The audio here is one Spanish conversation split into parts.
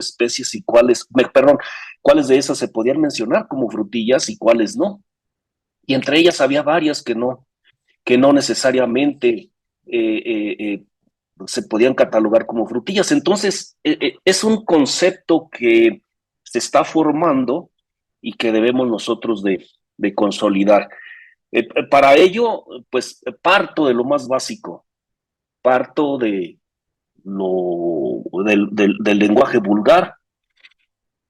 especies y cuáles de esas se podían mencionar como frutillas y cuáles no. Y entre ellas había varias que no necesariamente se podían catalogar como frutillas. Entonces, es un concepto que se está formando y que debemos nosotros de consolidar. Para ello, pues parto de lo más básico, parto del lenguaje vulgar,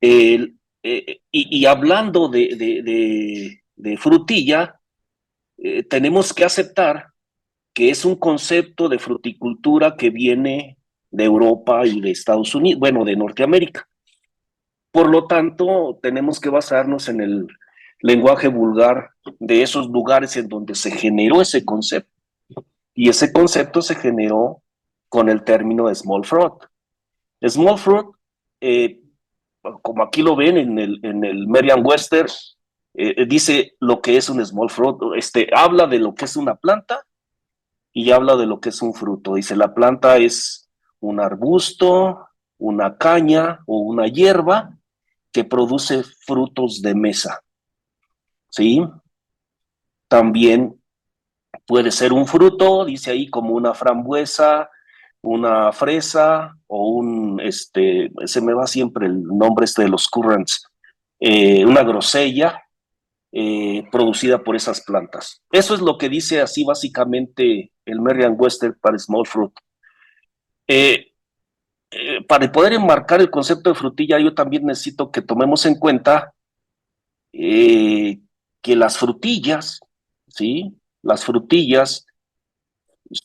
y hablando de frutilla, tenemos que aceptar que es un concepto de fruticultura que viene de Europa y de Estados Unidos, bueno, de Norteamérica. Por lo tanto, tenemos que basarnos en el lenguaje vulgar de esos lugares en donde se generó ese concepto. Y ese concepto se generó con el término de small fruit. Small fruit, eh, como aquí lo ven en el Merriam-Webster, dice lo que es un small fruit, habla de lo que es una planta y habla de lo que es un fruto. Dice, la planta es un arbusto, una caña o una hierba que produce frutos de mesa, ¿sí? También puede ser un fruto, dice ahí, como una frambuesa, una fresa o se me va siempre el nombre de los currants, una grosella, producida por esas plantas. Eso es lo que dice así básicamente el Merriam-Webster para small fruit. Eh, para poder enmarcar el concepto de frutilla, yo también necesito que tomemos en cuenta eh, que las frutillas, ¿sí? Las frutillas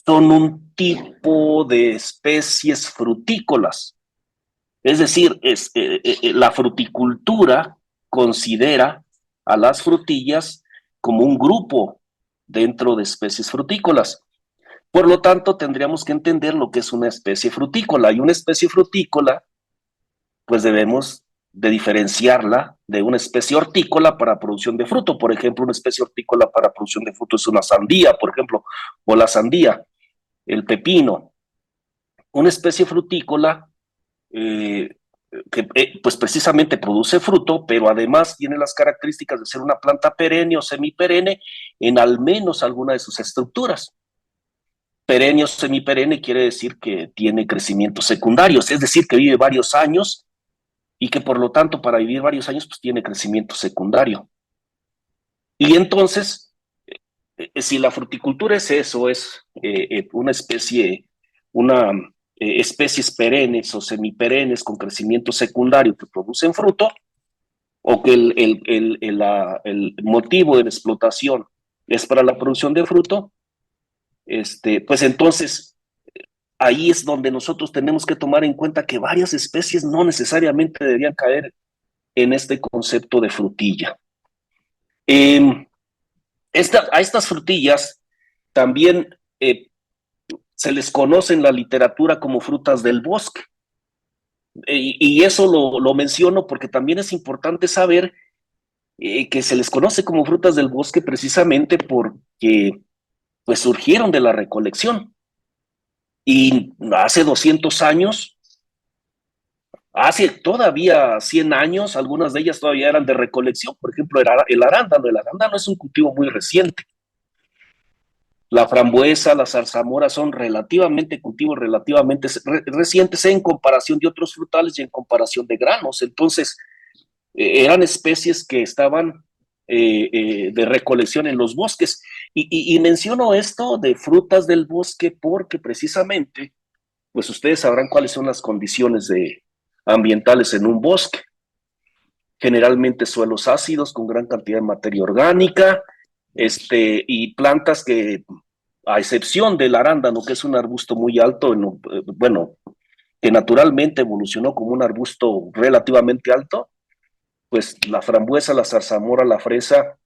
son un tipo de especies frutícolas. Es decir, la fruticultura considera a las frutillas como un grupo dentro de especies frutícolas. Por lo tanto, tendríamos que entender lo que es una especie frutícola. Y una especie frutícola, pues debemos de diferenciarla de una especie hortícola para producción de fruto. Por ejemplo, una especie hortícola para producción de fruto es una sandía, por ejemplo, o la sandía, el pepino. Una especie frutícola eh, que pues precisamente produce fruto, pero además tiene las características de ser una planta perenne o semiperenne en al menos alguna de sus estructuras. Perenne o semiperenne quiere decir que tiene crecimientos secundarios, es decir, que vive varios años y que por lo tanto para vivir varios años pues tiene crecimiento secundario. Y entonces, si la fruticultura es eso, es una especies perennes o semiperennes con crecimiento secundario que producen fruto, o que el motivo de la explotación es para la producción de fruto, pues entonces ahí es donde nosotros tenemos que tomar en cuenta que varias especies no necesariamente deberían caer en este concepto de frutilla. Eh, a estas frutillas también se les conoce en la literatura como frutas del bosque. Y eso lo menciono porque también es importante saber que se les conoce como frutas del bosque precisamente porque pues surgieron de la recolección. Y hace 200 años, hace todavía 100 años, algunas de ellas todavía eran de recolección. Por ejemplo, el arándano. El arándano es un cultivo muy reciente. La frambuesa, la zarzamora son cultivos relativamente recientes en comparación de otros frutales y en comparación de granos. Entonces, eran especies que estaban de recolección en los bosques. Y menciono esto de frutas del bosque porque precisamente, pues ustedes sabrán cuáles son las condiciones ambientales en un bosque. Generalmente suelos ácidos con gran cantidad de materia orgánica, y plantas que, a excepción del arándano, que es un arbusto muy alto, bueno, que naturalmente evolucionó como un arbusto relativamente alto, pues la frambuesa, la zarzamora, la fresa,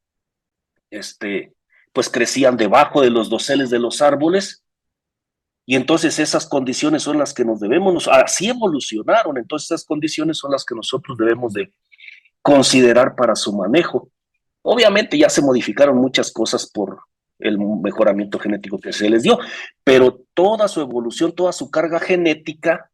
pues crecían debajo de los doseles de los árboles, y entonces esas condiciones son las que así evolucionaron, entonces esas condiciones son las que nosotros debemos de considerar para su manejo. Obviamente ya se modificaron muchas cosas por el mejoramiento genético que se les dio, pero toda su evolución, toda su carga genética,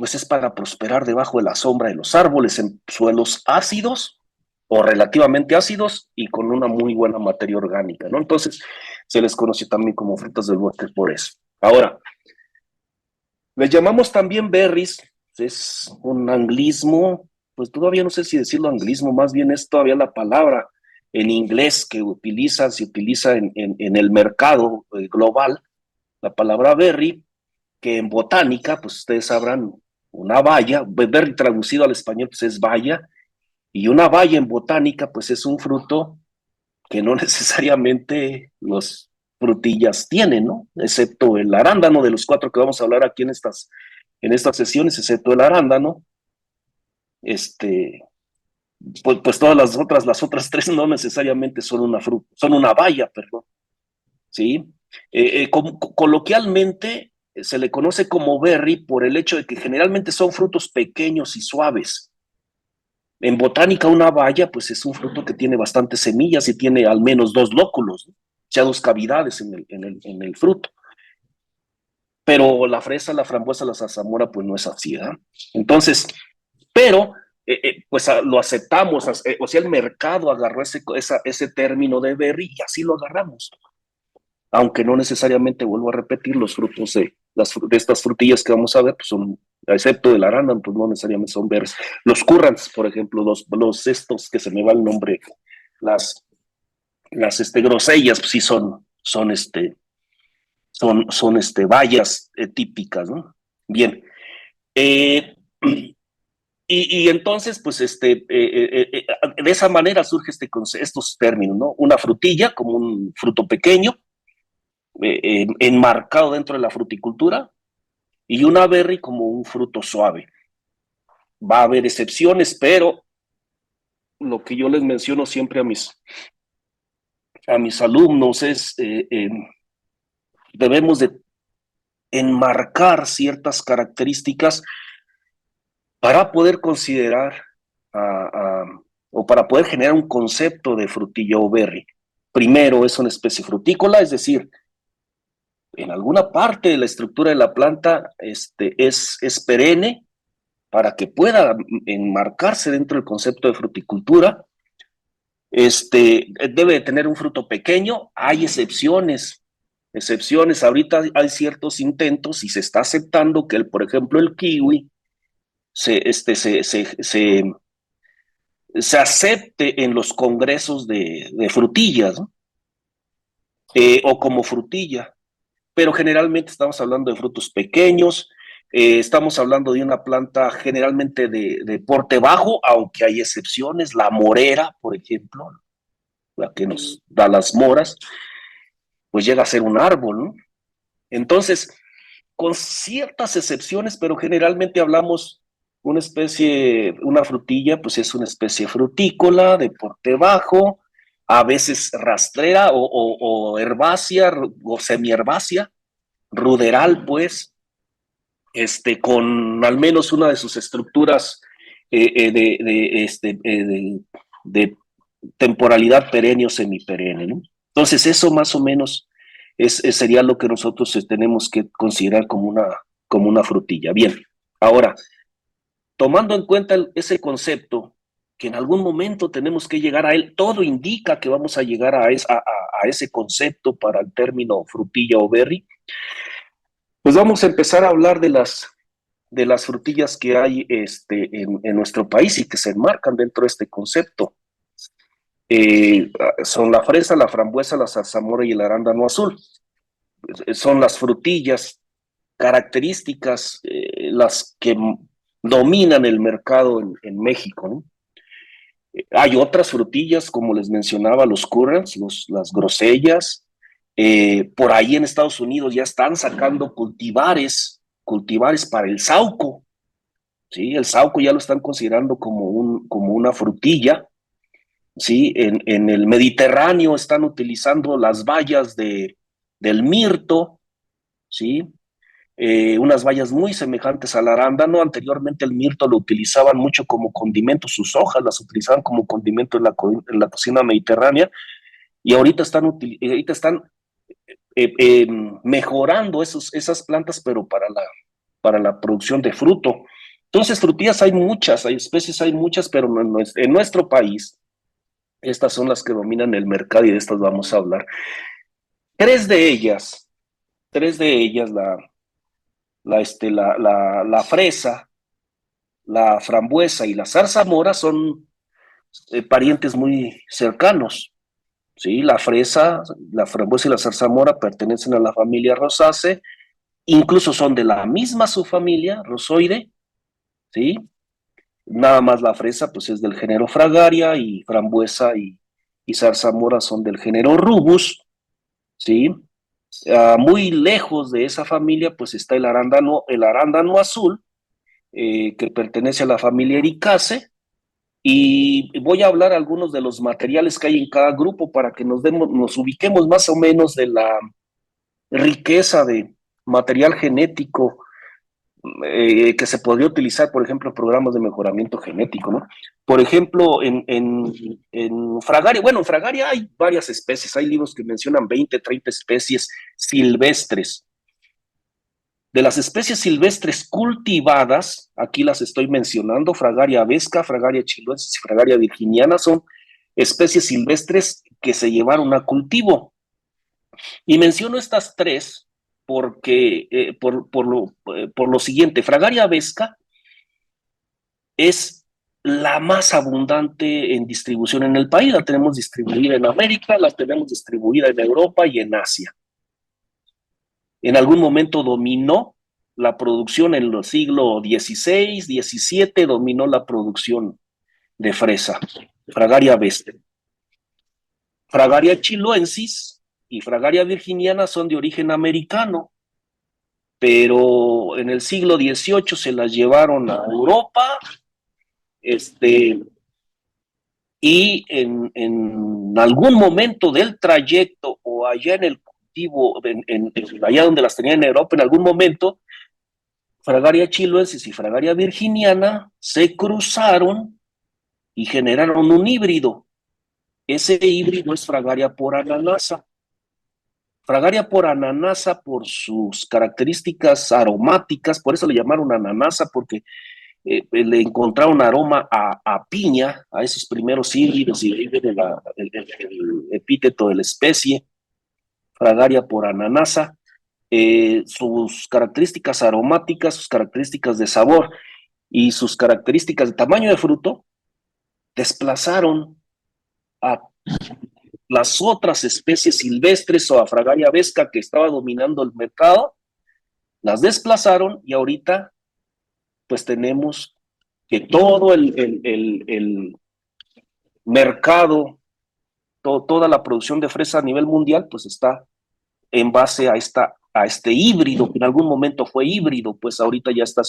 pues es para prosperar debajo de la sombra de los árboles en suelos ácidos o relativamente ácidos y con una muy buena materia orgánica, ¿no? Entonces se les conoce también como frutas del bosque por eso. Ahora, les llamamos también berries, es un anglismo, pues todavía no sé si decirlo anglismo, más bien es todavía la palabra en inglés que se utiliza en el mercado global, la palabra berry, que en botánica, pues ustedes sabrán, una baya, berry traducido al español pues es baya, y una baya en botánica pues es un fruto que no necesariamente los frutillas tienen, ¿no? Excepto el arándano, de los 4 que vamos a hablar aquí en estas sesiones, excepto el arándano, este, pues todas las otras 3 no necesariamente son una fruta, son una baya, perdón, ¿sí? Coloquialmente se le conoce como berry por el hecho de que generalmente son frutos pequeños y suaves. En botánica, una baya, pues es un fruto que tiene bastantes semillas y tiene al menos 2 lóculos, ¿no? O sea, 2 cavidades en el fruto. Pero la fresa, la frambuesa, la zarzamora, pues no es así, ¿verdad? Entonces, pero pues lo aceptamos, o sea, el mercado agarró ese término de berry y así lo agarramos, aunque no necesariamente, vuelvo a repetir, los frutos de estas frutillas que vamos a ver, pues son, excepto del arándano, pues no necesariamente son berries. Los currants, por ejemplo, los estos que se me va el nombre, las, grosellas, pues sí son bayas típicas, ¿no? Bien. Eh, y entonces, pues, de esa manera surge estos términos, ¿no? Una frutilla como un fruto pequeño, enmarcado dentro de la fruticultura, y una berry como un fruto suave. Va a haber excepciones, pero lo que yo les menciono siempre a mis alumnos es, debemos de enmarcar ciertas características para poder considerar o para poder generar un concepto de frutilla o berry. Primero, es una especie frutícola, es decir, en alguna parte de la estructura de la planta es perenne para que pueda enmarcarse dentro del concepto de fruticultura. Debe de tener un fruto pequeño, hay excepciones, ahorita hay ciertos intentos y se está aceptando que, por ejemplo, el kiwi se acepte en los congresos de frutillas, ¿no? O como frutilla, pero generalmente estamos hablando de frutos pequeños, estamos hablando de una planta generalmente de porte bajo, aunque hay excepciones, la morera, por ejemplo, la que nos da las moras, pues llega a ser un árbol, ¿no? Entonces, con ciertas excepciones, pero generalmente hablamos una frutilla, pues es una especie frutícola de porte bajo, a veces rastrera o herbácea o semiherbácea, ruderal, pues, con al menos una de sus estructuras de temporalidad perenne o semiperenne, ¿no? Entonces, eso más o menos sería lo que nosotros tenemos que considerar como una frutilla. Bien, ahora, tomando en cuenta ese concepto, que en algún momento tenemos que llegar a él, todo indica que vamos a llegar a ese concepto para el término frutilla o berry, pues vamos a empezar a hablar de las frutillas que hay en nuestro país y que se enmarcan dentro de este concepto. Son la fresa, la frambuesa, la zarzamora y el arándano azul. Son las frutillas características, las que dominan el mercado en México, ¿no? Hay otras frutillas, como les mencionaba, los currants, las grosellas. Por ahí en Estados Unidos ya están sacando cultivares para el sauco, ¿sí? El sauco ya lo están considerando como una frutilla, ¿sí? En el Mediterráneo están utilizando las bayas del mirto, ¿sí? Unas bayas muy semejantes al arándano. Anteriormente el mirto lo utilizaban mucho como condimento, sus hojas las utilizaban como condimento en la cocina mediterránea, y ahorita están mejorando esas plantas, pero para la producción de fruto. Entonces, frutillas hay muchas, hay especies, hay muchas, pero en nuestro país, estas son las que dominan el mercado y de estas vamos a hablar. Tres de ellas, la fresa, la frambuesa y la zarzamora son parientes muy cercanos. ¿Sí? La fresa, la frambuesa y la zarzamora pertenecen a la familia Rosaceae, incluso son de la misma subfamilia, Rosoide, ¿sí? Nada más la fresa pues es del género Fragaria y frambuesa y zarzamora son del género Rubus, ¿sí? Muy lejos de esa familia pues está el arándano azul, que pertenece a la familia Ericaceae, y voy a hablar algunos de los materiales que hay en cada grupo para que nos ubiquemos más o menos de la riqueza de material genético que se podría utilizar, por ejemplo, en programas de mejoramiento genético, ¿no? Por ejemplo, en Fragaria, bueno, en Fragaria hay varias especies, hay libros que mencionan 20, 30 especies silvestres. De las especies silvestres cultivadas, aquí las estoy mencionando, Fragaria vesca, Fragaria chiloensis y Fragaria virginiana, son especies silvestres que se llevaron a cultivo. Y menciono estas tres porque, por lo siguiente, Fragaria vesca es la más abundante en distribución en el país. La tenemos distribuida en América, la tenemos distribuida en Europa y en Asia. En algún momento dominó la producción en el siglo XVI, XVII, dominó la producción de fresa, Fragaria vesca. Fragaria chiloensis y Fragaria virginiana son de origen americano, pero en el siglo XVIII se las llevaron a Europa, y en algún momento del trayecto o allá en el cultivo, allá donde las tenían en Europa, en algún momento, Fragaria chiloensis y Fragaria virginiana se cruzaron y generaron un híbrido. Ese híbrido es Fragaria por ananasa. Fragaria por ananasa, por sus características aromáticas, por eso le llamaron ananasa, porque le encontraron aroma a piña, a esos primeros híbridos, y ahí viene el epíteto de la especie, Fragaria por ananasa. Sus características aromáticas, sus características de sabor y sus características de tamaño de fruto desplazaron a las otras especies silvestres o a Fragaria vesca que estaba dominando el mercado, las desplazaron y ahorita pues tenemos que todo el mercado, toda la producción de fresa a nivel mundial pues está en base a este híbrido, que en algún momento fue híbrido, pues ahorita ya está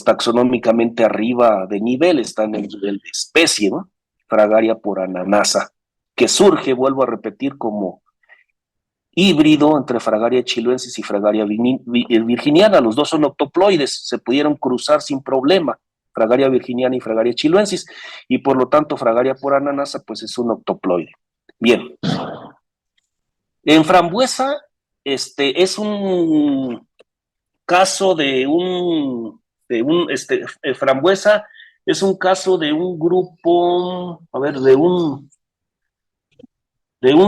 taxonómicamente arriba de nivel, está en el nivel de especie, ¿no? Fragaria por ananasa, que surge, vuelvo a repetir, como híbrido entre Fragaria chiloensis y Fragaria virginiana. Los dos son octoploides, se pudieron cruzar sin problema, Fragaria virginiana y Fragaria chiloensis, y por lo tanto Fragaria por ananasa pues es un octoploide. Bien, en frambuesa es un caso frambuesa es un caso de un grupo, a ver, de un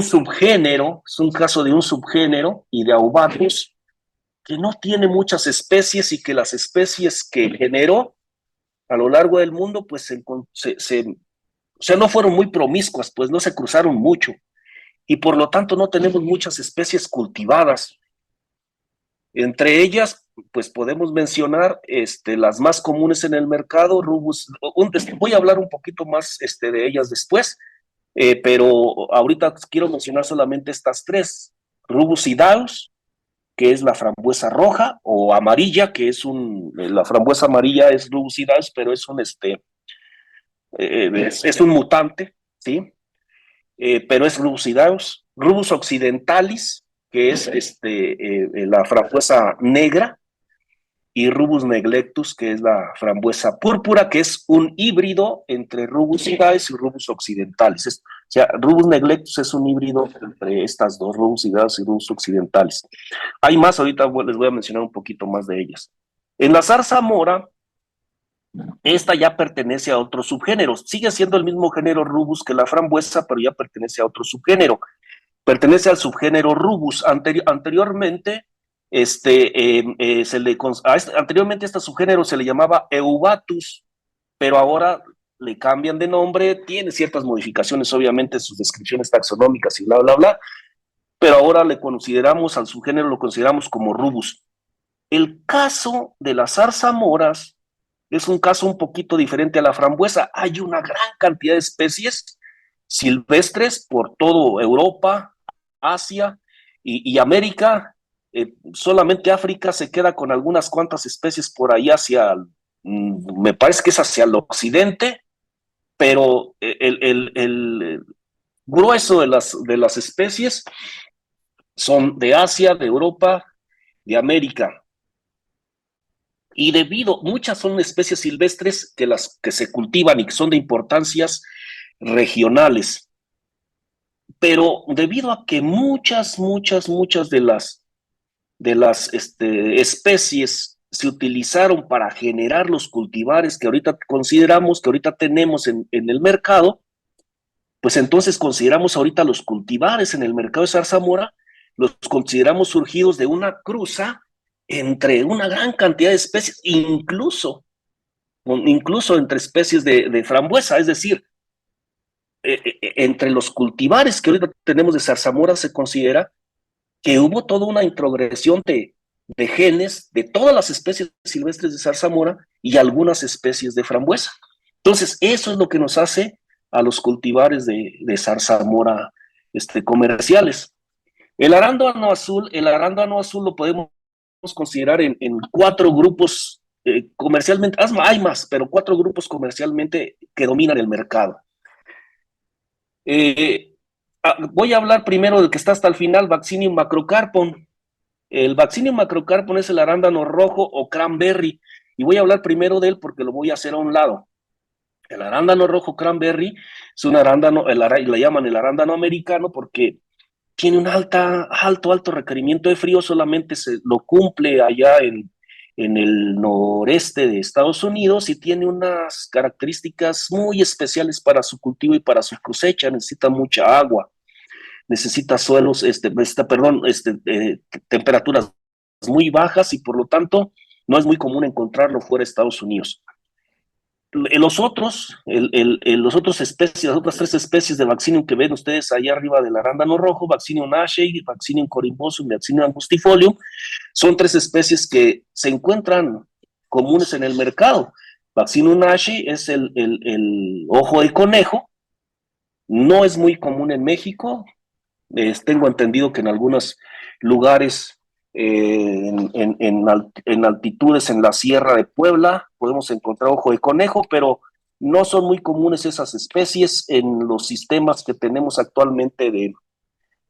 subgénero, es un caso de un subgénero y de Aubatus que no tiene muchas especies y que las especies que generó a lo largo del mundo, pues o sea, no fueron muy promiscuas, pues no se cruzaron mucho y por lo tanto no tenemos muchas especies cultivadas. Entre ellas, pues podemos mencionar las más comunes en el mercado, Rubus, voy a hablar un poquito más de ellas después, pero ahorita quiero mencionar solamente estas tres, Rubus idaeus, que es la frambuesa roja, o amarilla, que la frambuesa amarilla es Rubus idaeus, pero es un mutante, ¿sí? Pero es Rubus idaeus, Rubus occidentalis, que es la frambuesa negra, y Rubus neglectus, que es la frambuesa púrpura, que es un híbrido entre Rubus idaeus y Rubus occidentalis. sea, Rubus neglectus es un híbrido entre estas dos, Rubus hidratus y Rubus occidentalis. Hay más, ahorita les voy a mencionar un poquito más de ellas. En la zarzamora, esta ya pertenece a otro subgénero. Sigue siendo el mismo género Rubus que la frambuesa, pero ya pertenece a otro subgénero. Pertenece al subgénero Rubus. Anteriormente, anteriormente a este subgénero se le llamaba Eubatus, pero ahora le cambian de nombre, tiene ciertas modificaciones, obviamente, sus descripciones taxonómicas y bla, bla, bla, pero ahora le consideramos, al subgénero lo consideramos como Rubus. El caso de las zarzamoras es un caso un poquito diferente a la frambuesa. Hay una gran cantidad de especies silvestres por todo Europa, Asia y América. Solamente África se queda con algunas cuantas especies por ahí me parece que es hacia el occidente, pero el grueso de las especies son de Asia, de Europa, de América. Y muchas son especies silvestres las que se cultivan y que son de importancias regionales. Pero debido a que muchas de las especies se utilizaron para generar los cultivares que ahorita consideramos, que ahorita tenemos en el mercado, pues entonces consideramos ahorita los cultivares en el mercado de zarzamora, los consideramos surgidos de una cruza entre una gran cantidad de especies, incluso entre especies de frambuesa, es decir, entre los cultivares que ahorita tenemos de zarzamora se considera que hubo toda una introgresión de genes de todas las especies silvestres de zarzamora y algunas especies de frambuesa. Entonces, eso es lo que nos hace a los cultivares de zarzamora comerciales. El arándano azul lo podemos considerar en 4 grupos comercialmente, hay más, pero 4 grupos comercialmente que dominan el mercado. Voy a hablar primero del que está hasta el final, Vaccinium macrocarpon. El Vaccinium macrocarpon es el arándano rojo o cranberry, y voy a hablar primero de él porque lo voy a hacer a un lado. El arándano rojo cranberry es un arándano, le llaman el arándano americano porque tiene un alto requerimiento de frío, solamente se lo cumple allá en el noreste de Estados Unidos y tiene unas características muy especiales para su cultivo y para su cosecha. Necesita mucha agua, necesita suelos, temperaturas muy bajas y por lo tanto no es muy común encontrarlo fuera de Estados Unidos. Las otras 3 especies de Vaccinium que ven ustedes allá arriba del arándano rojo, Vaccinium ashei, Vaccinium corymbosum y Vaccinium angustifolium, son 3 especies que se encuentran comunes en el mercado. Vaccinium ashei es el ojo de conejo, no es muy común en México. Tengo entendido que en algunos lugares, en altitudes en la Sierra de Puebla, podemos encontrar ojo de conejo, pero no son muy comunes esas especies en los sistemas que tenemos actualmente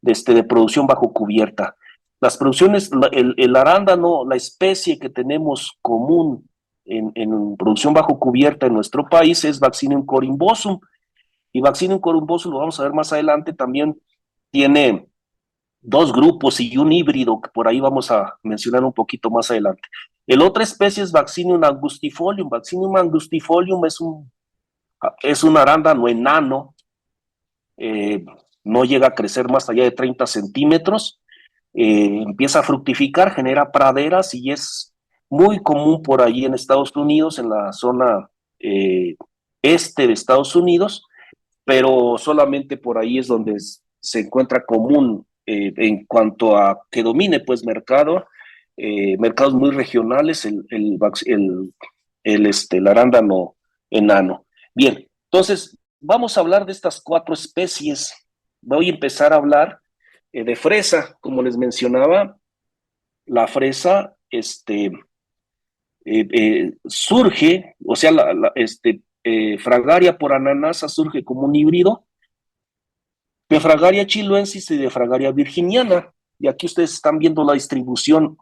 de producción bajo cubierta. Las producciones, el arándano, la especie que tenemos común en producción bajo cubierta en nuestro país es Vaccinium corymbosum, y Vaccinium corymbosum, lo vamos a ver más adelante, también tiene 2 grupos y un híbrido que por ahí vamos a mencionar un poquito más adelante. El otra especie es Vaccinium angustifolium. Vaccinium angustifolium es un arándano enano, no llega a crecer más allá de 30 centímetros, empieza a fructificar, genera praderas y es muy común por ahí en Estados Unidos, en la zona este de Estados Unidos, pero solamente por ahí es donde se encuentra común en cuanto a que domine pues mercados muy regionales, el arándano enano. Bien, entonces vamos a hablar de estas 4 especies. Voy a empezar a hablar de fresa, como les mencionaba. La fresa surge, o sea, Fragaria por ananasa surge como un híbrido de Fragaria chiloensis y de Fragaria virginiana. Y aquí ustedes están viendo la distribución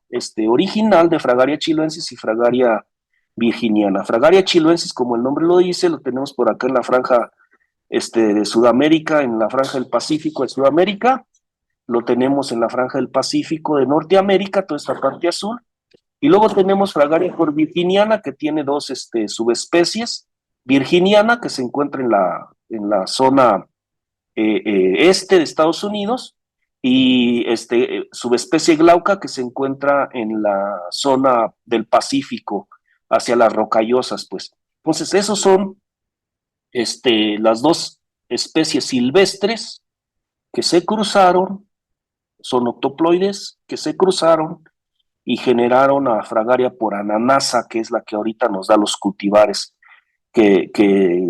original de Fragaria chiloensis y Fragaria virginiana. Fragaria chiloensis, como el nombre lo dice, lo tenemos por acá en la franja de Sudamérica, en la franja del Pacífico de Sudamérica, lo tenemos en la franja del Pacífico de Norteamérica, toda esta parte azul, y luego tenemos Fragaria virginiana, que tiene dos subespecies, virginiana, que se encuentra en la zona este de Estados Unidos, y subespecie glauca, que se encuentra en la zona del Pacífico, hacia las rocallosas, pues. Entonces, esos son las dos especies silvestres que se cruzaron, son octoploides que se cruzaron y generaron a Fragaria porananasa, que es la que ahorita nos da los cultivares que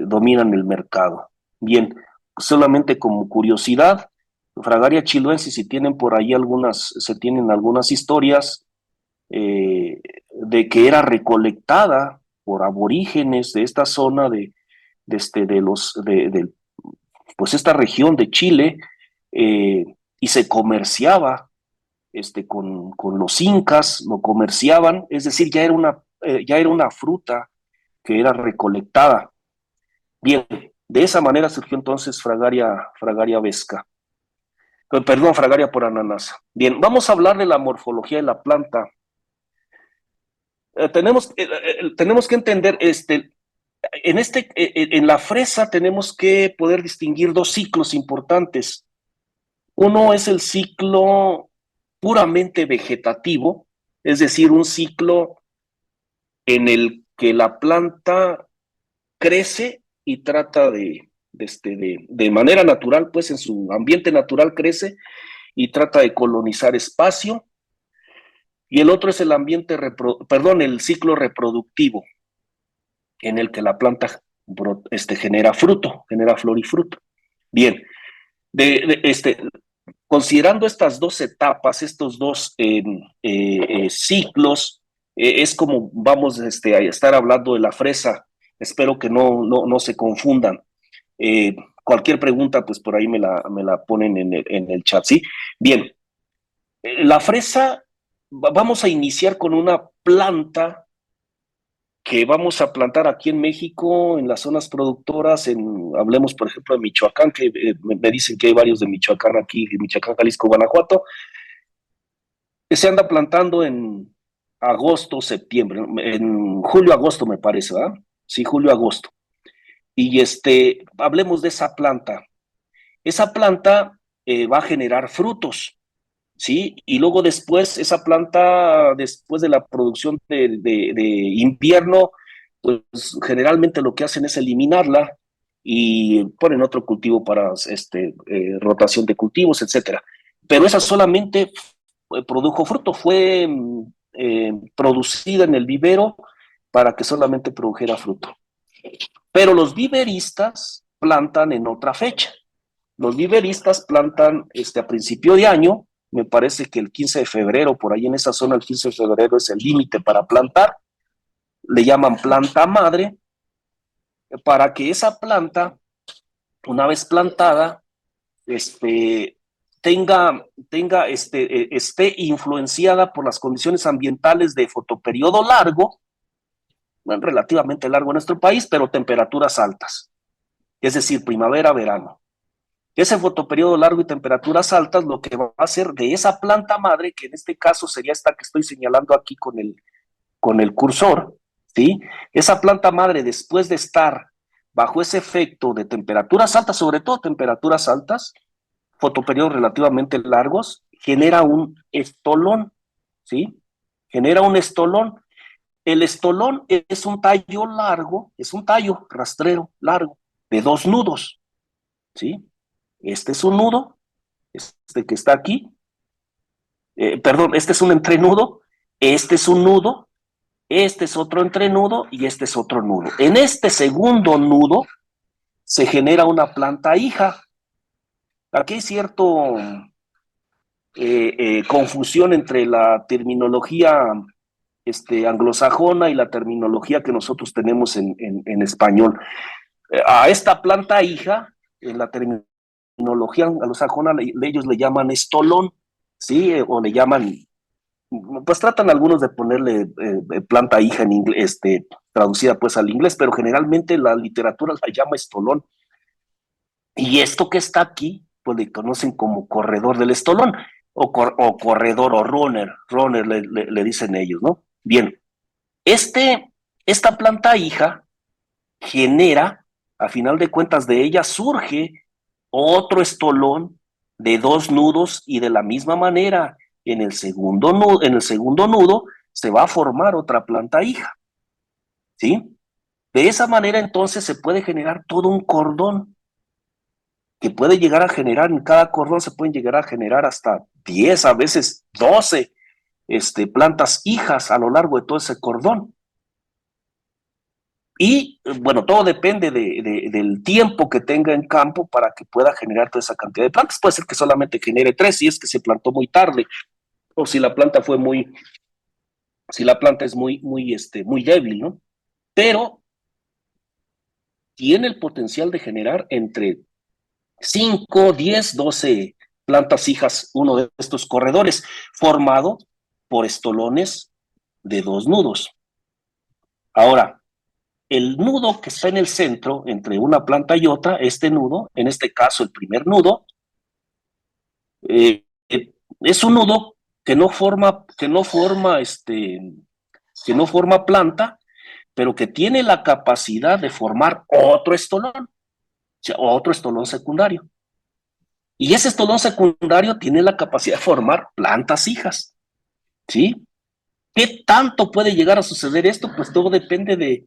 dominan el mercado. Bien, solamente como curiosidad, Fragaria chiloensis, si tienen por ahí se tienen algunas historias de que era recolectada por aborígenes de esta zona pues esta región de Chile, y se comerciaba con los incas, lo comerciaban, es decir, ya era una fruta que era recolectada. Bien, de esa manera surgió entonces Fragaria vesca. Perdón, Fragaria por ananasa. Bien, vamos a hablar de la morfología de la planta. Tenemos que entender, en la fresa tenemos que poder distinguir dos ciclos importantes. Uno es el ciclo puramente vegetativo, es decir, un ciclo en el que la planta crece y trata de manera natural, pues en su ambiente natural crece y trata de colonizar espacio. Y el otro es el ciclo reproductivo, en el que la planta genera fruto, genera flor y fruto. Bien, considerando estas dos etapas, estos dos ciclos, es como vamos a estar hablando de la fresa. Espero que no se confundan. Cualquier pregunta, pues por ahí me la ponen en el chat, ¿sí? Bien, la fresa, vamos a iniciar con una planta que vamos a plantar aquí en México, en las zonas productoras, hablemos por ejemplo de Michoacán, que me dicen que hay varios de Michoacán aquí, de Michoacán, Jalisco, Guanajuato, que se anda plantando en agosto, septiembre, en julio, agosto me parece, ¿verdad? Sí, julio, agosto. Y hablemos de esa planta. Esa planta va a generar frutos, ¿sí? Y luego después, esa planta, después de la producción de invierno, pues generalmente lo que hacen es eliminarla y ponen otro cultivo para rotación de cultivos, etcétera. Pero esa solamente produjo fruto, fue producida en el vivero para que solamente produjera fruto. Pero los viveristas plantan en otra fecha. Los viveristas plantan a principio de año, me parece que el 15 de febrero, por ahí en esa zona, el 15 de febrero es el límite para plantar, le llaman planta madre, para que esa planta, una vez plantada, esté influenciada por las condiciones ambientales de fotoperiodo largo, bueno, relativamente largo en nuestro país, pero temperaturas altas, es decir, primavera, verano. Ese fotoperiodo largo y temperaturas altas, lo que va a hacer de esa planta madre, que en este caso sería esta que estoy señalando aquí con el cursor, ¿sí? Esa planta madre, después de estar bajo ese efecto de temperaturas altas, sobre todo temperaturas altas, fotoperiodos relativamente largos, genera un estolón, ¿sí? Genera un estolón. El estolón es un tallo largo, es un tallo rastrero largo, de dos nudos, ¿sí? Este es un nudo, este que está aquí, perdón, este es un entrenudo, este es un nudo, este es otro entrenudo y este es otro nudo. En este segundo nudo se genera una planta hija. Aquí hay cierto confusión entre la terminología anglosajona y la terminología que nosotros tenemos en español. A esta planta hija, en la terminología anglosajona, ellos le llaman estolón, ¿sí? O le llaman, pues tratan algunos de ponerle planta hija en inglés, traducida pues al inglés, pero generalmente la literatura la llama estolón. Y esto que está aquí, pues le conocen como corredor del estolón, o corredor o runner le dicen ellos, ¿no? Bien, esta planta hija genera, a final de cuentas de ella surge otro estolón de dos nudos y de la misma manera en el segundo nudo se va a formar otra planta hija, ¿sí? De esa manera entonces se puede generar todo un cordón que puede llegar a generar, en cada cordón se pueden llegar a generar hasta 10, a veces 12 plantas hijas a lo largo de todo ese cordón. Y bueno, todo depende del tiempo que tenga en campo para que pueda generar toda esa cantidad de plantas. Puede ser que solamente genere 3 si es que se plantó muy tarde, o si la planta fue muy, si la planta es muy débil, ¿no? Pero tiene el potencial de generar entre 5, 10, 12 plantas hijas, uno de estos corredores, formado por estolones de dos nudos. Ahora, el nudo que está en el centro, entre una planta y otra, este nudo, en este caso el primer nudo, eh, es un nudo que no forma planta, pero que tiene la capacidad de formar otro estolón, o sea, otro estolón secundario. Y ese estolón secundario tiene la capacidad de formar plantas hijas, ¿sí? ¿Qué tanto puede llegar a suceder esto? Pues todo depende de,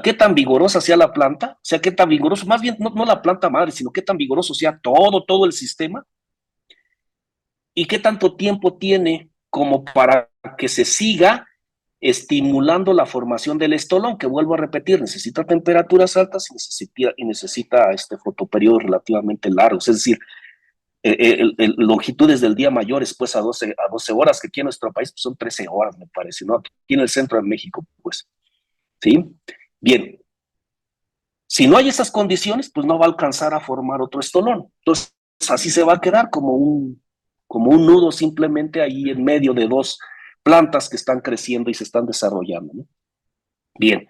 qué tan vigorosa sea la planta, o sea, qué tan vigoroso, más bien no la planta madre, sino qué tan vigoroso sea todo el sistema, y qué tanto tiempo tiene como para que se siga estimulando la formación del estolón, que vuelvo a repetir, necesita temperaturas altas y necesita fotoperiodos relativamente largos, es decir, longitudes del día mayores, pues a 12 horas, que aquí en nuestro país pues, son 13 horas, me parece, ¿no? Aquí en el centro de México, pues, ¿sí? Bien, si no hay esas condiciones, pues no va a alcanzar a formar otro estolón. Entonces, así se va a quedar como un nudo simplemente ahí en medio de dos plantas que están creciendo y se están desarrollando, ¿no? Bien,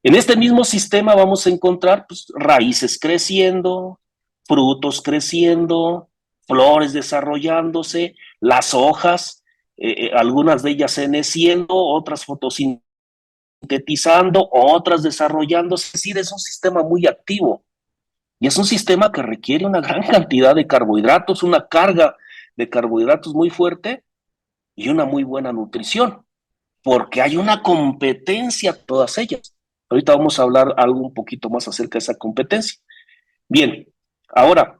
en este mismo sistema vamos a encontrar pues, raíces creciendo, frutos creciendo, flores desarrollándose, las hojas, algunas de ellas ceneciendo, otras fotosintetizando, otras desarrollándose. Es decir, es un sistema muy activo y es un sistema que requiere una gran cantidad de carbohidratos, una carga de carbohidratos muy fuerte y una muy buena nutrición, porque hay una competencia todas ellas. Ahorita vamos a hablar algo un poquito más acerca de esa competencia. Bien, ahora,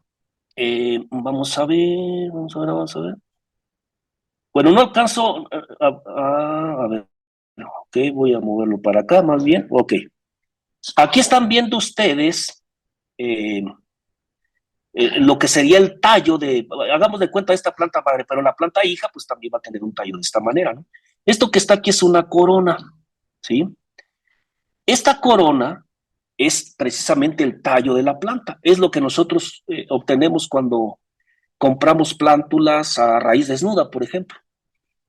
vamos a ver. Bueno, no alcanzo a ver, ok, voy a moverlo para acá más bien, ok. Aquí están viendo ustedes eh, lo que sería el tallo hagamos de cuenta esta planta madre, pero la planta hija pues también va a tener un tallo de esta manera, ¿no? Esto que está aquí es una corona, ¿sí? Esta corona es precisamente el tallo de la planta. Es lo que nosotros obtenemos cuando compramos plántulas a raíz desnuda, por ejemplo.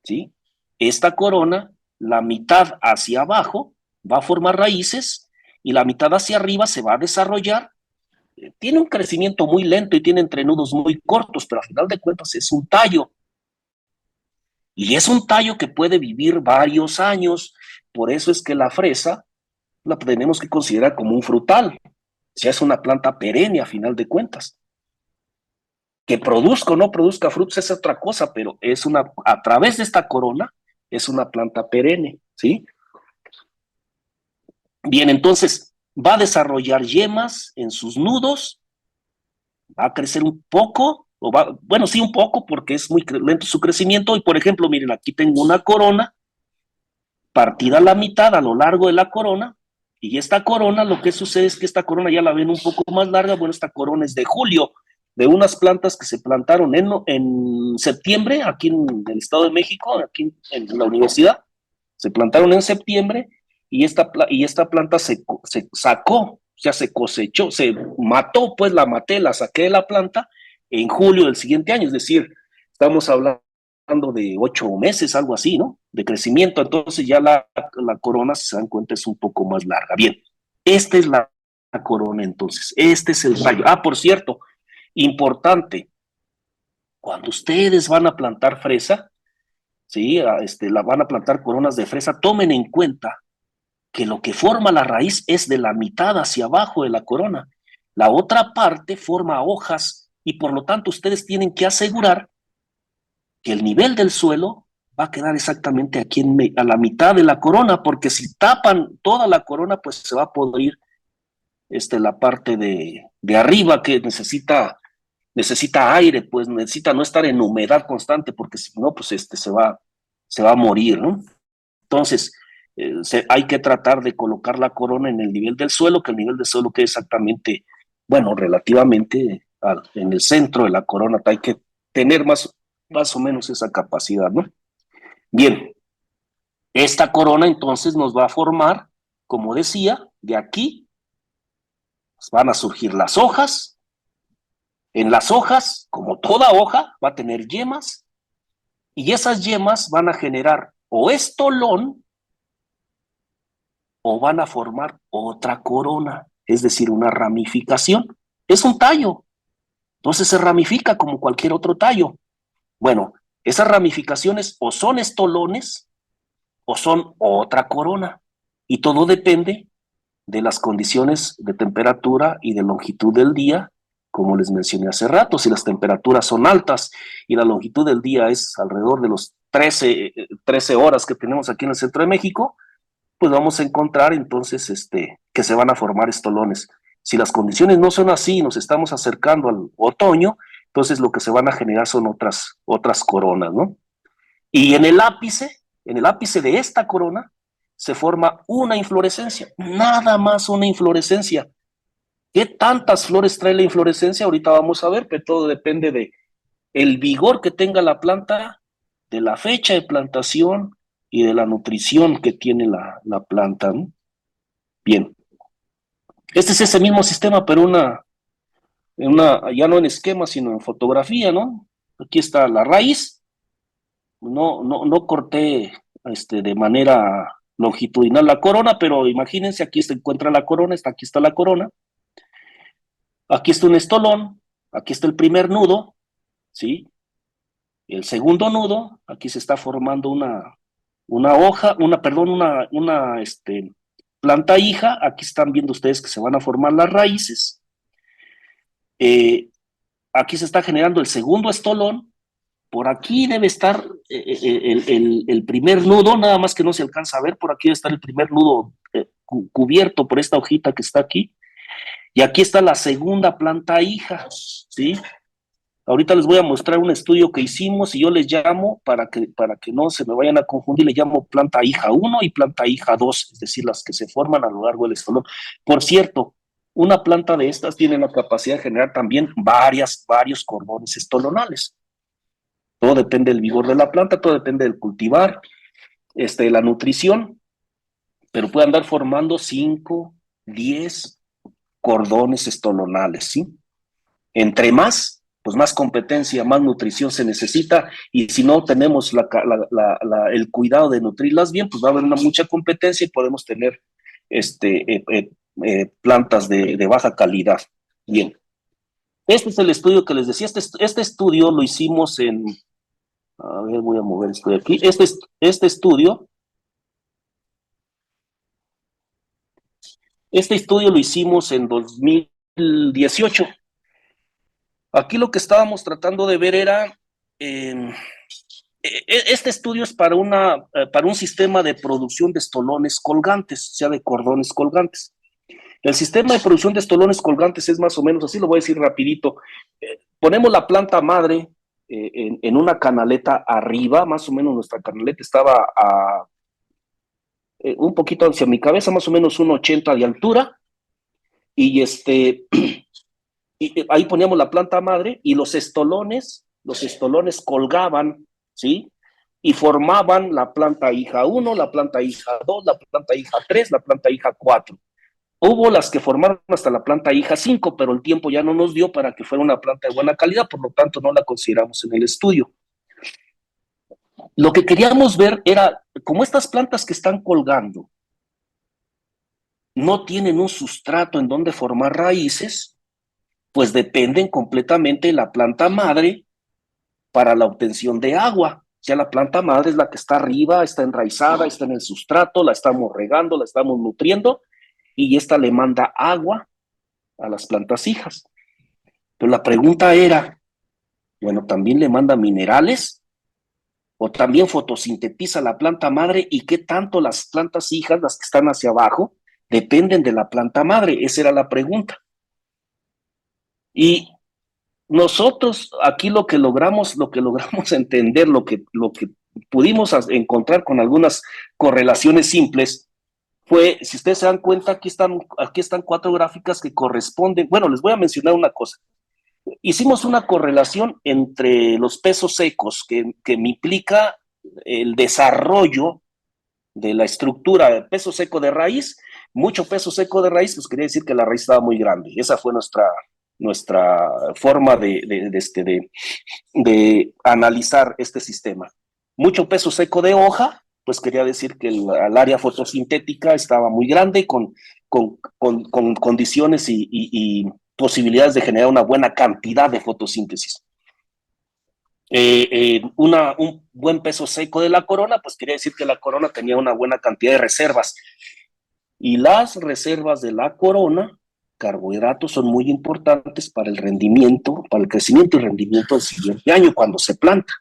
¿Sí? Esta corona, la mitad hacia abajo, va a formar raíces y la mitad hacia arriba se va a desarrollar. Tiene un crecimiento muy lento y tiene entrenudos muy cortos, pero al final de cuentas es un tallo. Y es un tallo que puede vivir varios años. Por eso es que la fresa la tenemos que considerar como un frutal. Si es una planta perenne a final de cuentas. Que produzca o no produzca frutos es otra cosa, pero a través de esta corona es una planta perenne, ¿sí? Bien, entonces va a desarrollar yemas en sus nudos, va a crecer un poco, bueno, sí, un poco, porque es muy lento su crecimiento. Y por ejemplo, miren, aquí tengo una corona partida a la mitad a lo largo de la corona, y esta corona, lo que sucede es que esta corona ya la ven un poco más larga. Bueno, esta corona es de julio, de unas plantas que se plantaron en septiembre, aquí en el Estado de México, aquí en la universidad, se plantaron en septiembre, y esta planta se sacó, o sea, se cosechó, se mató, pues la maté, la saqué de la planta en julio del siguiente año, es decir, estamos hablando de 8 meses, algo así, ¿no? De crecimiento. Entonces ya la corona, si se dan cuenta, es un poco más larga. Bien, esta es corona entonces. Este es el tallo. Ah, por cierto, importante, cuando ustedes van a plantar fresa, ¿sí? La van a plantar coronas de fresa, tomen en cuenta que lo que forma la raíz es de la mitad hacia abajo de la corona. La otra parte forma hojas y por lo tanto ustedes tienen que asegurar que el nivel del suelo va a quedar exactamente aquí a la mitad de la corona, porque si tapan toda la corona, pues se va a podrir la parte de arriba que necesita aire, pues necesita no estar en humedad constante, porque si no, pues se va a morir, ¿no? Entonces, hay que tratar de colocar la corona en el nivel del suelo, que el nivel del suelo quede exactamente, bueno, relativamente en el centro de la corona. Hay que tener más o menos esa capacidad, ¿no? Bien, esta corona entonces nos va a formar, como decía, de aquí van a surgir las hojas. En las hojas, como toda hoja, va a tener yemas y esas yemas van a generar o estolón o van a formar otra corona, es decir, una ramificación. Es un tallo, entonces se ramifica como cualquier otro tallo. Bueno, esas ramificaciones o son estolones o son otra corona y todo depende de las condiciones de temperatura y de longitud del día, como les mencioné hace rato. Si las temperaturas son altas y la longitud del día es alrededor de los 13 horas que tenemos aquí en el centro de México, pues vamos a encontrar entonces que se van a formar estolones. Si las condiciones no son así, nos estamos acercando al otoño, entonces lo que se van a generar son otras coronas, ¿no? Y en el ápice de esta corona, se forma una inflorescencia, nada más una inflorescencia. ¿Qué tantas flores trae la inflorescencia? Ahorita vamos a ver, pero todo depende de el vigor que tenga la planta, de la fecha de plantación y de la nutrición que tiene la planta, ¿no? Bien, este es ese mismo sistema, pero ya no en esquema, sino en fotografía, ¿no? Aquí está la raíz, no corté de manera longitudinal la corona, pero imagínense, aquí se encuentra la corona, aquí está la corona, aquí está un estolón, aquí está el primer nudo, ¿sí? El segundo nudo, aquí se está formando una hoja, perdón, planta hija, aquí están viendo ustedes que se van a formar las raíces, eh, aquí se está generando el segundo estolón, por aquí debe estar el primer nudo, nada más que no se alcanza a ver, por aquí debe estar el primer nudo cubierto por esta hojita que está aquí, y aquí está la segunda planta hija, ¿sí? Ahorita les voy a mostrar un estudio que hicimos y yo les llamo, para que no se me vayan a confundir, le llamo planta hija 1 y planta hija 2, es decir, las que se forman a lo largo del estolón. Por cierto, una planta de estas tiene la capacidad de generar también varios cordones estolonales. Todo depende del vigor de la planta, todo depende del cultivar, de la nutrición, pero puede andar formando 5, 10 cordones estolonales, ¿sí? Entre más, pues más competencia, más nutrición se necesita, y si no tenemos el cuidado de nutrirlas bien, pues va a haber mucha competencia y podemos tener plantas de baja calidad. Bien, este es el estudio que les decía. Este estudio lo hicimos a ver, voy a mover esto de aquí. Este estudio lo hicimos en 2018. Aquí lo que estábamos tratando de ver era, este estudio es para un sistema de producción de estolones colgantes, o sea, de cordones colgantes. El sistema de producción de estolones colgantes es más o menos así, lo voy a decir rapidito. Ponemos la planta madre en una canaleta arriba, más o menos nuestra canaleta estaba un poquito hacia mi cabeza, más o menos 1,80 de altura, y y ahí poníamos la planta madre y los estolones colgaban, ¿sí? Y formaban la planta hija 1, la planta hija 2, la planta hija 3, la planta hija 4. Hubo las que formaron hasta la planta hija 5, pero el tiempo ya no nos dio para que fuera una planta de buena calidad, por lo tanto no la consideramos en el estudio. Lo que queríamos ver era, como estas plantas que están colgando, no tienen un sustrato en donde formar raíces, pues dependen completamente de la planta madre para la obtención de agua. O sea, la planta madre es la que está arriba, está enraizada, está en el sustrato, la estamos regando, la estamos nutriendo, y esta le manda agua a las plantas hijas. Pero la pregunta era, bueno, ¿también le manda minerales? ¿O también fotosintetiza la planta madre? ¿Y qué tanto las plantas hijas, las que están hacia abajo, dependen de la planta madre? Esa era la pregunta. Y nosotros aquí lo que logramos entender, lo que pudimos encontrar con algunas correlaciones simples, fue, si ustedes se dan cuenta, aquí están cuatro gráficas que corresponden. Bueno, les voy a mencionar una cosa. Hicimos una correlación entre los pesos secos, que implica el desarrollo de la estructura de peso seco de raíz. Mucho peso seco de raíz, pues quería decir que la raíz estaba muy grande. Esa fue nuestra forma de analizar este sistema. Mucho peso seco de hoja, pues quería decir que el área fotosintética estaba muy grande, con condiciones y posibilidades de generar una buena cantidad de fotosíntesis. Un buen peso seco de la corona, pues quería decir que la corona tenía una buena cantidad de reservas. Y las reservas de la corona, carbohidratos, son muy importantes para el rendimiento, para el crecimiento y rendimiento del siguiente año cuando se planta.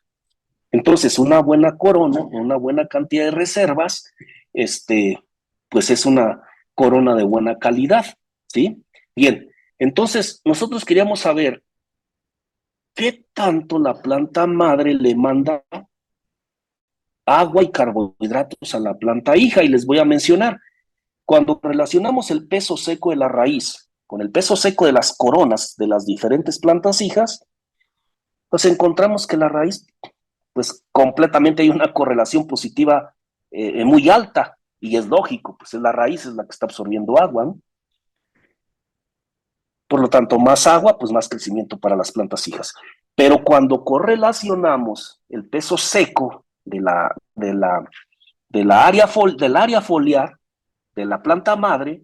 Entonces, una buena corona, una buena cantidad de reservas, pues es una corona de buena calidad, ¿sí? Bien, entonces nosotros queríamos saber qué tanto la planta madre le manda agua y carbohidratos a la planta hija, y les voy a mencionar. Cuando relacionamos el peso seco de la raíz con el peso seco de las coronas de las diferentes plantas hijas, pues encontramos que la raíz, pues completamente hay una correlación positiva muy alta, y es lógico, pues la raíz es la que está absorbiendo agua, ¿no? Por lo tanto, más agua, pues más crecimiento para las plantas hijas. Pero cuando correlacionamos el peso seco del área foliar de la planta madre,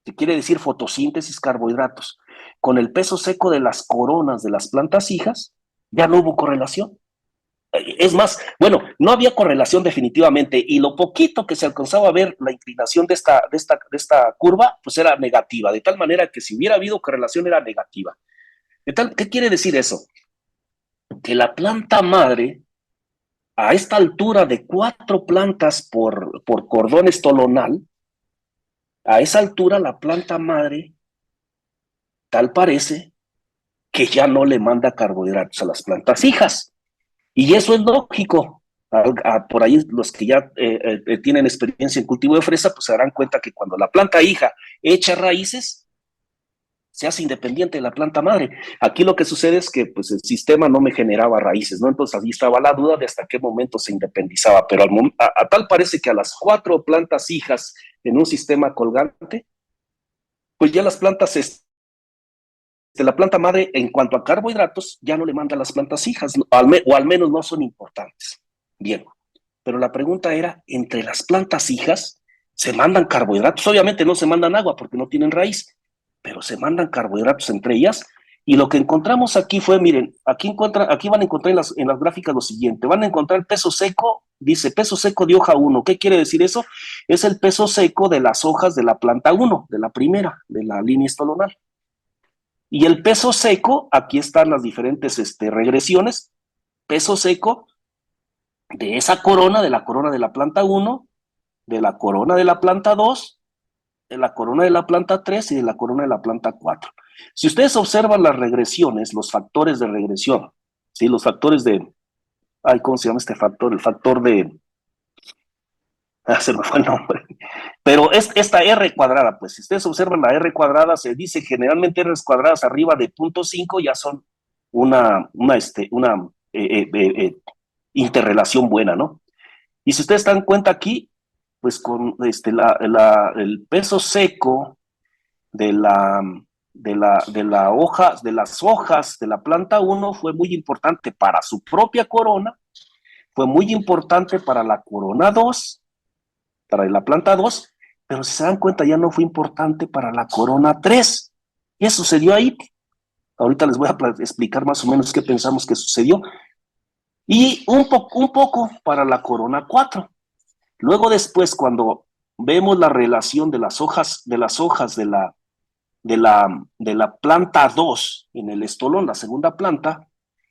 que quiere decir fotosíntesis, carbohidratos, con el peso seco de las coronas de las plantas hijas, ya no hubo correlación. Es más, bueno, no había correlación definitivamente, y lo poquito que se alcanzaba a ver, la inclinación de esta curva, pues era negativa, de tal manera que si hubiera habido correlación era negativa. ¿Qué quiere decir eso? Que la planta madre, a esta altura de 4 plantas por cordón estolonal, a esa altura la planta madre, tal parece que ya no le manda carbohidratos a las plantas hijas. Y eso es lógico. Por ahí los que ya tienen experiencia en cultivo de fresa, pues se darán cuenta que cuando la planta hija echa raíces, se hace independiente de la planta madre. Aquí lo que sucede es que pues, el sistema no me generaba raíces, ¿no? Entonces ahí estaba la duda de hasta qué momento se independizaba. Pero a tal parece que a las 4 plantas hijas en un sistema colgante, pues ya las plantas de la planta madre, en cuanto a carbohidratos, ya no le manda a las plantas hijas, o al menos no son importantes. Bien, pero la pregunta era, entre las plantas hijas, ¿se mandan carbohidratos? Obviamente no se mandan agua porque no tienen raíz, pero se mandan carbohidratos entre ellas. Y lo que encontramos aquí fue, miren, aquí van a encontrar en las gráficas lo siguiente: van a encontrar el peso seco, dice peso seco de hoja 1. ¿Qué quiere decir eso? Es el peso seco de las hojas de la planta 1, de la primera, de la línea estolonal. Y el peso seco, aquí están las diferentes regresiones, peso seco de esa corona, de la planta 1, de la corona de la planta 2, de la corona de la planta 3 y de la corona de la planta 4. Si ustedes observan las regresiones, los factores de regresión, ¿sí? Los factores de, ¿cómo se llama este factor? El factor de, se me fue el nombre. Pero esta R cuadrada, pues si ustedes observan la R cuadrada, se dice generalmente R cuadradas arriba de 0.5 ya son una interrelación buena, ¿no? Y si ustedes dan cuenta aquí, pues con el peso seco de la hoja, de las hojas de la planta 1 fue muy importante para su propia corona, fue muy importante para la corona 2, para la planta 2, pero si se dan cuenta ya no fue importante para la corona 3. ¿Qué sucedió ahí? Ahorita les voy a explicar más o menos qué pensamos que sucedió. Y un poco para la corona 4. Luego después, cuando vemos la relación de las hojas de la planta 2 en el estolón, la segunda planta,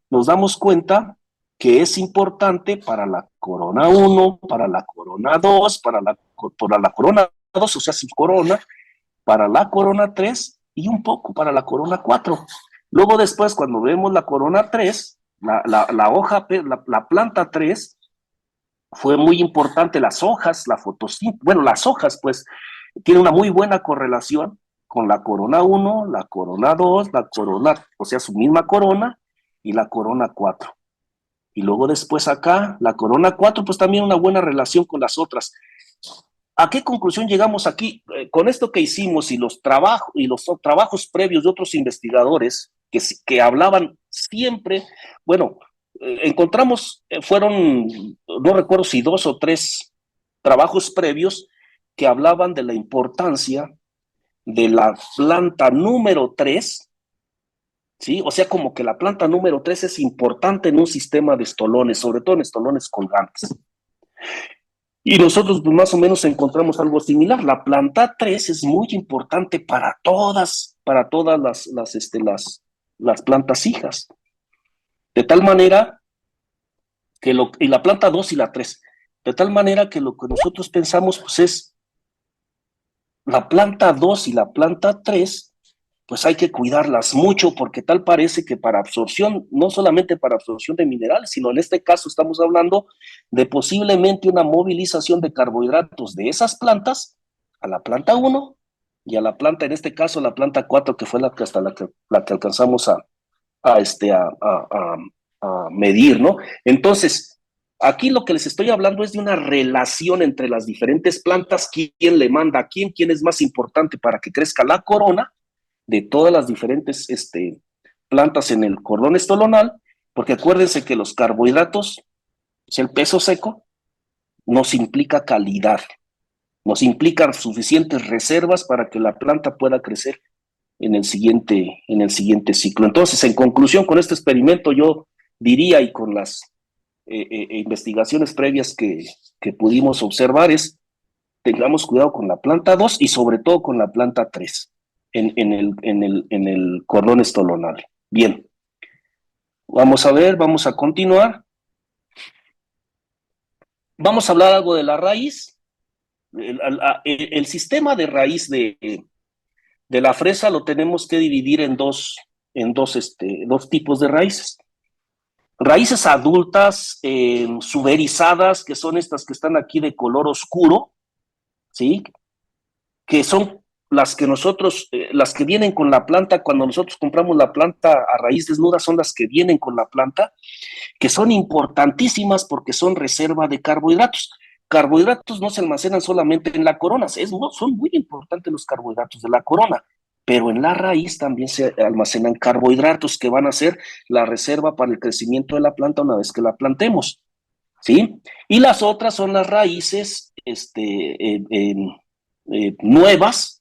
nos damos cuenta que es importante para la corona 1, para la corona 2, para la corona 2, o sea, su corona, para la corona 3 y un poco para la corona 4. Luego después, cuando vemos la corona 3, la planta 3, fue muy importante las hojas, la fotosíntesis, bueno, las hojas pues tiene una muy buena correlación con la corona 1, la corona 2, la corona, o sea, su misma corona y la corona 4. Y luego después acá, la corona 4, pues también una buena relación con las otras. ¿A qué conclusión llegamos aquí? Con esto que hicimos y los trabajos previos de otros investigadores que hablaban siempre, bueno, encontramos, fueron, no recuerdo si 2 o 3 trabajos previos que hablaban de la importancia de la planta número 3, ¿sí? O sea, como que la planta número 3 es importante en un sistema de estolones, sobre todo en estolones colgantes. Y nosotros pues, más o menos encontramos algo similar. La planta 3 es muy importante para todas las plantas hijas. De tal manera y la planta 2 y la 3, de tal manera que lo que nosotros pensamos pues es la planta 2 y la planta 3, pues hay que cuidarlas mucho porque tal parece que para absorción, no solamente para absorción de minerales, sino en este caso estamos hablando de posiblemente una movilización de carbohidratos de esas plantas a la planta 1 y a la planta, en este caso la planta 4, que fue hasta la que alcanzamos a medir, ¿no? Entonces, aquí lo que les estoy hablando es de una relación entre las diferentes plantas, quién le manda a quién es más importante para que crezca la corona de todas las diferentes plantas en el cordón estolonal, porque acuérdense que los carbohidratos, el peso seco, nos implica calidad, nos implica suficientes reservas para que la planta pueda crecer en el siguiente ciclo. Entonces, en conclusión, con este experimento yo diría, y con las investigaciones previas que pudimos observar, es tengamos cuidado con la planta 2 y sobre todo con la planta 3 en el cordón estolonal. Bien, vamos a ver, vamos a continuar. Vamos a hablar algo de la raíz. El sistema de raíz de la fresa lo tenemos que dividir en dos tipos de raíces. Raíces adultas suberizadas, que son estas que están aquí de color oscuro, ¿sí? Que son las que vienen con la planta, cuando nosotros compramos la planta a raíz desnuda, son las que vienen con la planta, que son importantísimas porque son reserva de carbohidratos. Carbohidratos no se almacenan solamente en la corona, son muy importantes los carbohidratos de la corona, pero en la raíz también se almacenan carbohidratos que van a ser la reserva para el crecimiento de la planta una vez que la plantemos, ¿sí? Y las otras son las raíces nuevas,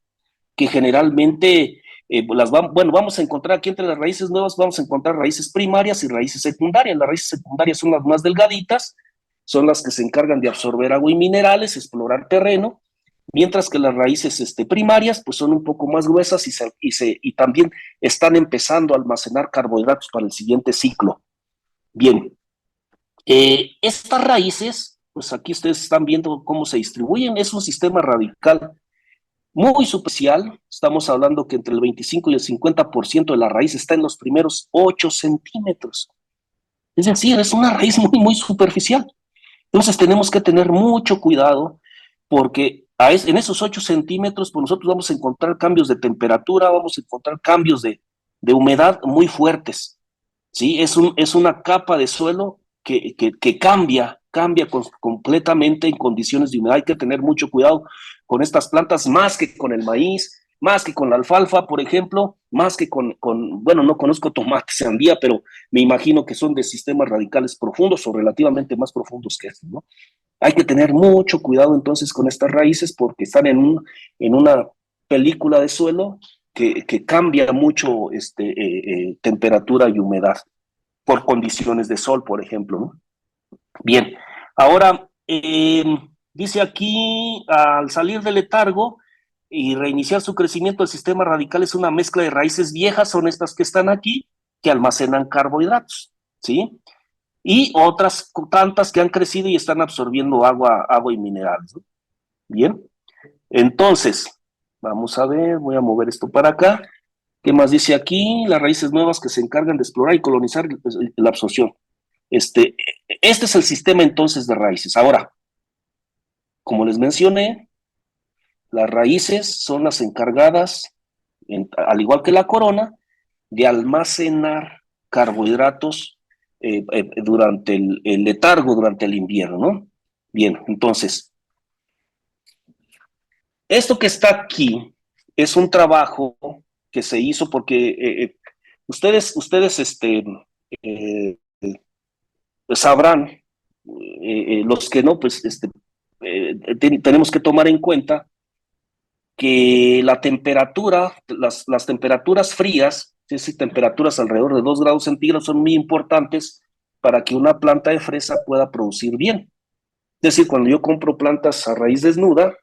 que generalmente vamos a encontrar aquí entre las raíces nuevas, vamos a encontrar raíces primarias y raíces secundarias. Las raíces secundarias son las más delgaditas, son las que se encargan de absorber agua y minerales, explorar terreno, mientras que las raíces primarias pues son un poco más gruesas y también están empezando a almacenar carbohidratos para el siguiente ciclo. Bien, estas raíces, pues aquí ustedes están viendo cómo se distribuyen, es un sistema radical muy superficial, estamos hablando que entre el 25 y el 50% de la raíz está en los primeros 8 centímetros. Es decir, es una raíz muy superficial. Entonces tenemos que tener mucho cuidado porque en esos 8 centímetros pues nosotros vamos a encontrar cambios de temperatura, vamos a encontrar cambios de humedad muy fuertes. ¿Sí? Es una capa de suelo que cambia completamente en condiciones de humedad. Hay que tener mucho cuidado con estas plantas, más que con el maíz, más que con la alfalfa, por ejemplo, más que bueno, no conozco tomate, sandía, pero me imagino que son de sistemas radicales profundos o relativamente más profundos que estos, ¿no? Hay que tener mucho cuidado entonces con estas raíces porque están en una película de suelo que cambia mucho temperatura y humedad por condiciones de sol, por ejemplo, ¿no? Bien, ahora dice aquí, al salir del letargo y reiniciar su crecimiento, el sistema radical es una mezcla de raíces viejas, son estas que están aquí, que almacenan carbohidratos, ¿sí? Y otras tantas que han crecido y están absorbiendo agua y minerales, ¿no? Bien, entonces, vamos a ver, voy a mover esto para acá. ¿Qué más dice aquí? Las raíces nuevas que se encargan de explorar y colonizar la absorción. Este, este es el sistema entonces de raíces. Ahora, como les mencioné, las raíces son las encargadas, al igual que la corona, de almacenar carbohidratos durante el letargo, durante el invierno, ¿no? Bien, entonces, esto que está aquí es un trabajo que se hizo porque ustedes eh, sabrán, los que no, pues tenemos que tomar en cuenta que la temperatura, las temperaturas frías, es decir, temperaturas alrededor de 2 grados centígrados, son muy importantes para que una planta de fresa pueda producir bien. Es decir, cuando yo compro plantas a raíz desnuda,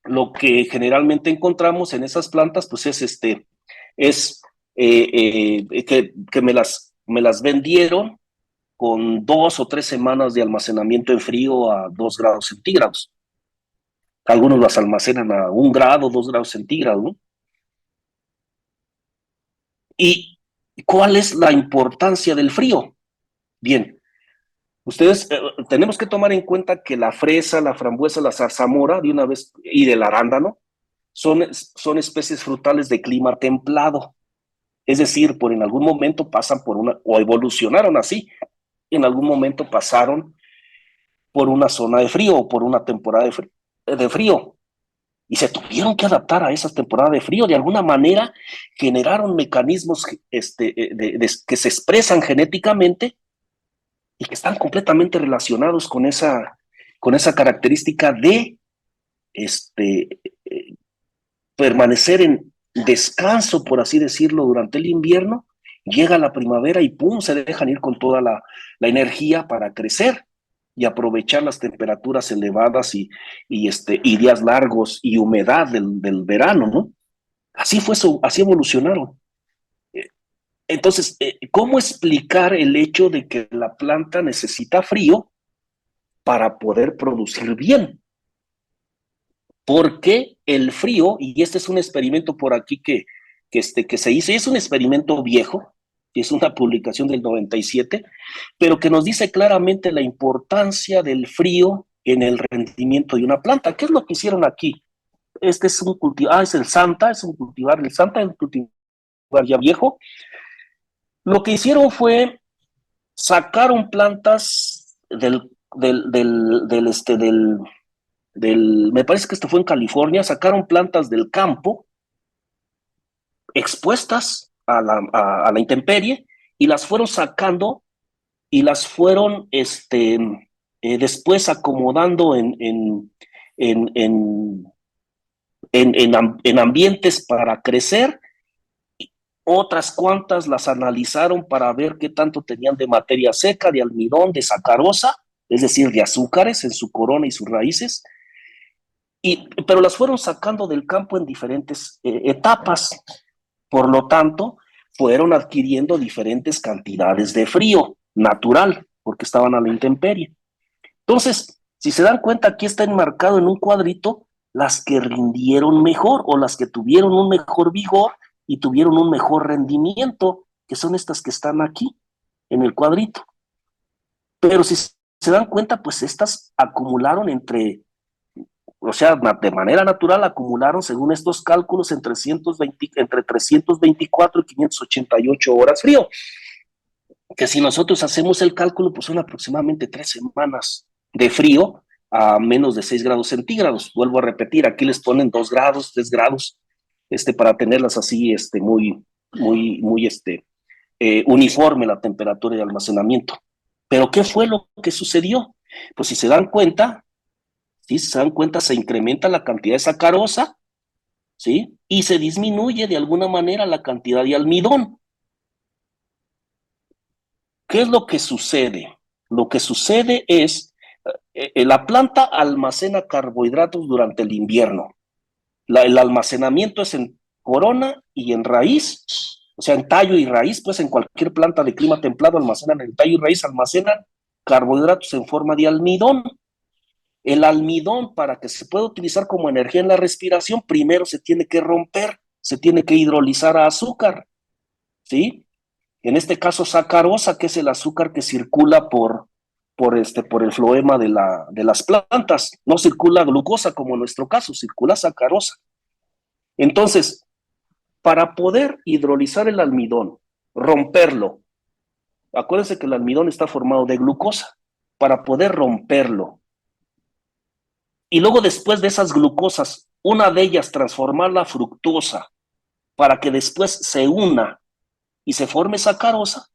lo que generalmente encontramos en esas plantas, pues es que me las vendieron con 2 o 3 semanas de almacenamiento en frío a 2 grados centígrados. Algunos las almacenan a 1 grado, 2 grados centígrados, ¿no? ¿Y cuál es la importancia del frío? Bien, ustedes tenemos que tomar en cuenta que la fresa, la frambuesa, la zarzamora, de una vez, y del arándano, son especies frutales de clima templado. Es decir, por en algún momento pasan por o evolucionaron así, en algún momento pasaron por una zona de frío o por una temporada de frío. Y se tuvieron que adaptar a esas temporadas de frío. De alguna manera generaron mecanismos que se expresan genéticamente y que están completamente relacionados con esa característica de eh, permanecer en descanso, por así decirlo, durante el invierno. Llega la primavera y pum, se dejan ir con toda la energía para crecer y aprovechar las temperaturas elevadas y días largos y humedad del verano, ¿no? Así fue eso, así evolucionaron. Entonces, ¿cómo explicar el hecho de que la planta necesita frío para poder producir bien? Porque el frío, y este es un experimento por aquí que se hizo, y es un experimento viejo, es una publicación del 97, pero que nos dice claramente la importancia del frío en el rendimiento de una planta. ¿Qué es lo que hicieron aquí? Este es un cultivar, es el Santa, es un cultivar, el Santa es un cultivar ya viejo. Lo que hicieron fue sacaron plantas me parece que esto fue en California, sacaron plantas del campo expuestas a la intemperie y las fueron sacando y las fueron después acomodando en, en, en ambientes para crecer. Otras cuantas las analizaron para ver qué tanto tenían de materia seca, de almidón, de sacarosa, es decir, de azúcares en su corona y sus raíces, pero las fueron sacando del campo en diferentes etapas. Por lo tanto, fueron adquiriendo diferentes cantidades de frío natural, porque estaban a la intemperie. Entonces, si se dan cuenta, aquí está enmarcado en un cuadrito las que rindieron mejor o las que tuvieron un mejor vigor y tuvieron un mejor rendimiento, que son estas que están aquí en el cuadrito. Pero si se dan cuenta, pues estas acumularon o sea, de manera natural acumularon, según estos cálculos, entre 324 y 588 horas frío. Que si nosotros hacemos el cálculo, pues son aproximadamente 3 semanas de frío a menos de 6 grados centígrados. Vuelvo a repetir, aquí les ponen 2 grados, 3 grados, para tenerlas así, muy, uniforme la temperatura de almacenamiento. Pero ¿qué fue lo que sucedió? Pues si se dan cuenta, ¿sí? Si se dan cuenta, se incrementa la cantidad de sacarosa, ¿sí? Y se disminuye de alguna manera la cantidad de almidón. ¿Qué es lo que sucede? Lo que sucede es, la planta almacena carbohidratos durante el invierno. El almacenamiento es en corona y en raíz, o sea, en tallo y raíz, pues en cualquier planta de clima templado almacenan en tallo y raíz, almacenan carbohidratos en forma de almidón. El almidón, para que se pueda utilizar como energía en la respiración, primero se tiene que romper, se tiene que hidrolizar a azúcar, ¿sí? En este caso, sacarosa, que es el azúcar que circula por el floema de las plantas. No circula glucosa como en nuestro caso, circula sacarosa. Entonces, para poder hidrolizar el almidón, romperlo, acuérdense que el almidón está formado de glucosa, para poder romperlo, y luego después de esas glucosas, una de ellas transformarla a fructosa, para que después se una y se forme sacarosa,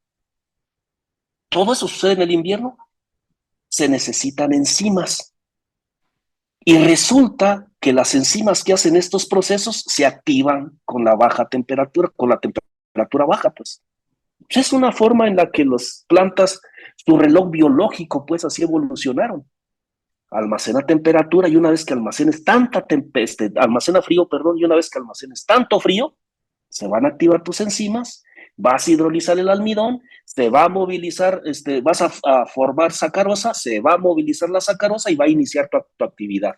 todo eso sucede en el invierno, se necesitan enzimas. Y resulta que las enzimas que hacen estos procesos se activan con la baja temperatura, con la temperatura baja, pues. Es una forma en la que las plantas, su reloj biológico, pues así evolucionaron. Almacena temperatura y una vez que almacenes almacena frío, perdón, y una vez que almacenes tanto frío, se van a activar tus enzimas, vas a hidrolizar el almidón, se va a movilizar, vas a formar sacarosa, se va a movilizar la sacarosa y va a iniciar tu actividad.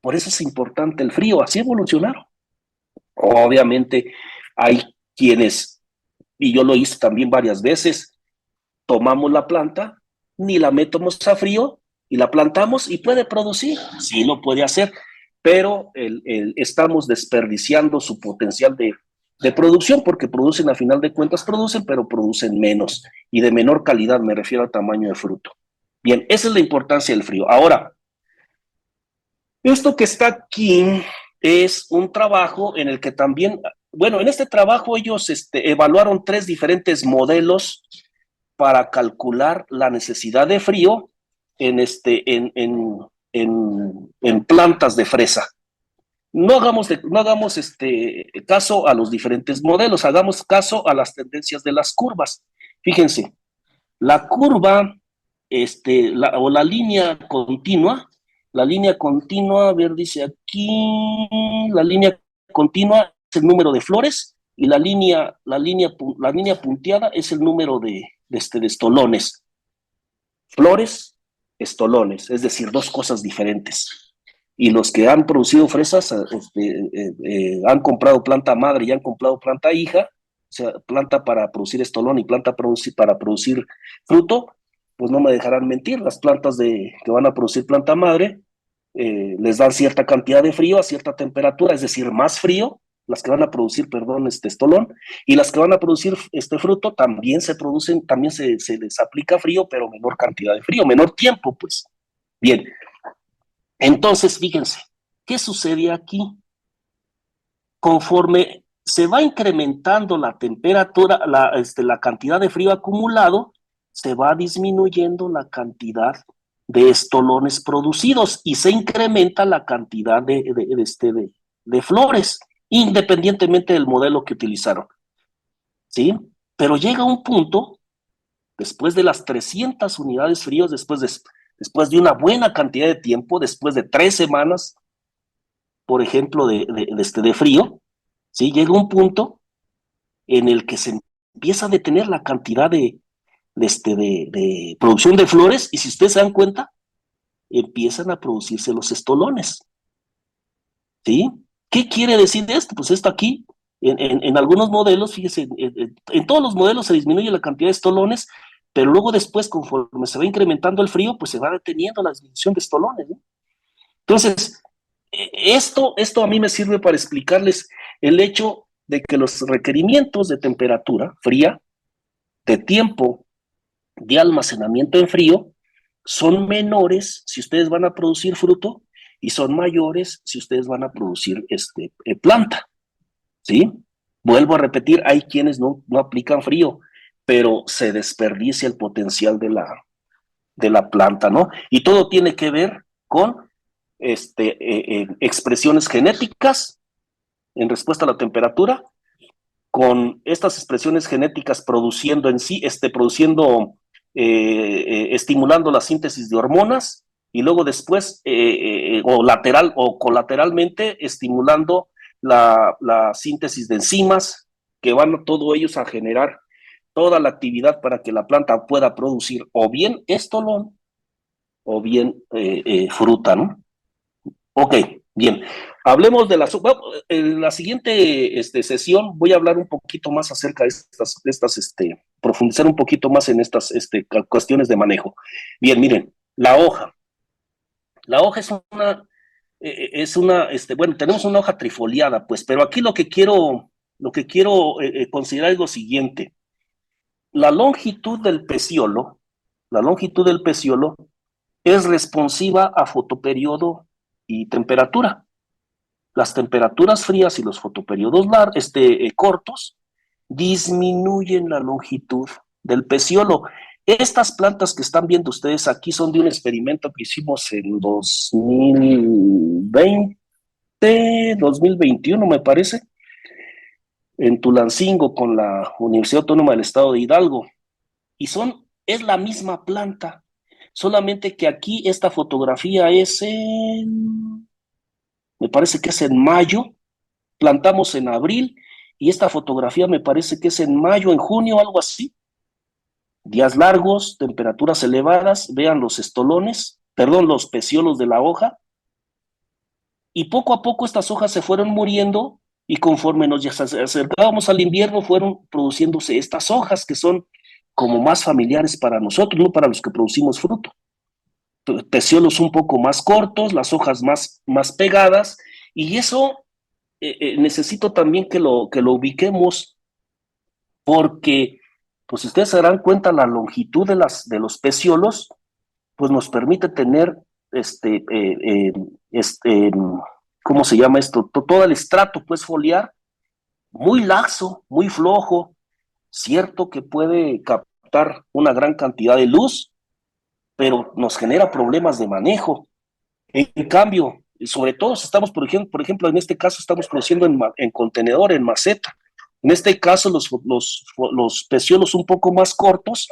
Por eso es importante el frío, así evolucionaron. Obviamente hay quienes, y yo lo hice también varias veces, tomamos la planta, ni la metemos a frío y la plantamos y puede producir, sí lo puede hacer, pero estamos desperdiciando su potencial de producción porque producen, a final de cuentas producen, pero producen menos y de menor calidad, me refiero al tamaño de fruto. Bien, esa es la importancia del frío. Ahora, esto que está aquí es un trabajo en el que también, bueno, en este trabajo ellos evaluaron 3 diferentes modelos para calcular la necesidad de frío en plantas de fresa. No hagamos caso a los diferentes modelos, hagamos caso a las tendencias de las curvas. Fíjense, la curva o la línea continua, a ver, dice aquí, la línea continua es el número de flores y la línea punteada es el número de estolones. Flores, estolones, es decir, 2 cosas diferentes. Y los que han producido fresas han comprado planta madre y han comprado planta hija, o sea, planta para producir estolón y planta para producir fruto, pues no me dejarán mentir, las plantas que van a producir planta madre les dan cierta cantidad de frío a cierta temperatura, es decir, más frío, las que van a producir, perdón, estolón, y las que van a producir este fruto también se les aplica frío, pero menor cantidad de frío, menor tiempo, pues. Bien, entonces, fíjense, ¿qué sucede aquí? Conforme se va incrementando la temperatura, la cantidad de frío acumulado, se va disminuyendo la cantidad de estolones producidos y se incrementa la cantidad de flores, independientemente del modelo que utilizaron, ¿sí? Pero llega un punto, después de las 300 unidades fríos, después de una buena cantidad de tiempo, después de 3 semanas, por ejemplo, de frío, ¿sí? Llega un punto en el que se empieza a detener la cantidad de producción de flores y si ustedes se dan cuenta, empiezan a producirse los estolones, ¿sí? ¿Qué quiere decir esto? Pues esto aquí, en algunos modelos, fíjese, en todos los modelos se disminuye la cantidad de estolones, pero luego después, conforme se va incrementando el frío, pues se va deteniendo la disminución de estolones, ¿no? Entonces, esto a mí me sirve para explicarles el hecho de que los requerimientos de temperatura fría, de tiempo de almacenamiento en frío, son menores si ustedes van a producir fruto y son mayores si ustedes van a producir planta, ¿sí? Vuelvo a repetir, hay quienes no aplican frío, pero se desperdicia el potencial de la planta, ¿no? Y todo tiene que ver con expresiones genéticas en respuesta a la temperatura, con estas expresiones genéticas produciendo en sí, estimulando la síntesis de hormonas y luego después, o lateral o colateralmente, estimulando la síntesis de enzimas que van todos ellos a generar toda la actividad para que la planta pueda producir o bien estolón o bien fruta, ¿no? Ok, bien. Hablemos de las... Bueno, en la siguiente sesión voy a hablar un poquito más acerca de profundizar un poquito más en estas cuestiones de manejo. Bien, miren, la hoja. La hoja bueno, tenemos una hoja trifoliada, pues, pero aquí lo que quiero considerar es lo siguiente. La longitud del peciolo es responsiva a fotoperiodo y temperatura. Las temperaturas frías y los fotoperiodos cortos disminuyen la longitud del peciolo. Estas plantas que están viendo ustedes aquí son de un experimento que hicimos en 2021, me parece, en Tulancingo con la Universidad Autónoma del Estado de Hidalgo. Y es la misma planta, solamente que aquí esta fotografía me parece que es en mayo, plantamos en abril, y esta fotografía me parece que es en mayo, en junio, algo así. Días largos, temperaturas elevadas, vean los peciolos de la hoja, y poco a poco estas hojas se fueron muriendo, y conforme nos acercábamos al invierno fueron produciéndose estas hojas que son como más familiares para nosotros, no para los que producimos fruto. Peciolos un poco más cortos, las hojas más pegadas, y eso necesito también que lo ubiquemos, porque, pues, si ustedes se darán cuenta, la longitud de los peciolos, pues nos permite tener, este, eh, eh, este, ¿cómo se llama esto? Todo el estrato, pues, foliar, muy laxo, muy flojo, cierto que puede captar una gran cantidad de luz, pero nos genera problemas de manejo. En cambio, sobre todo si estamos, por ejemplo, en este caso estamos produciendo en contenedor, en maceta. En este caso, los peciolos un poco más cortos,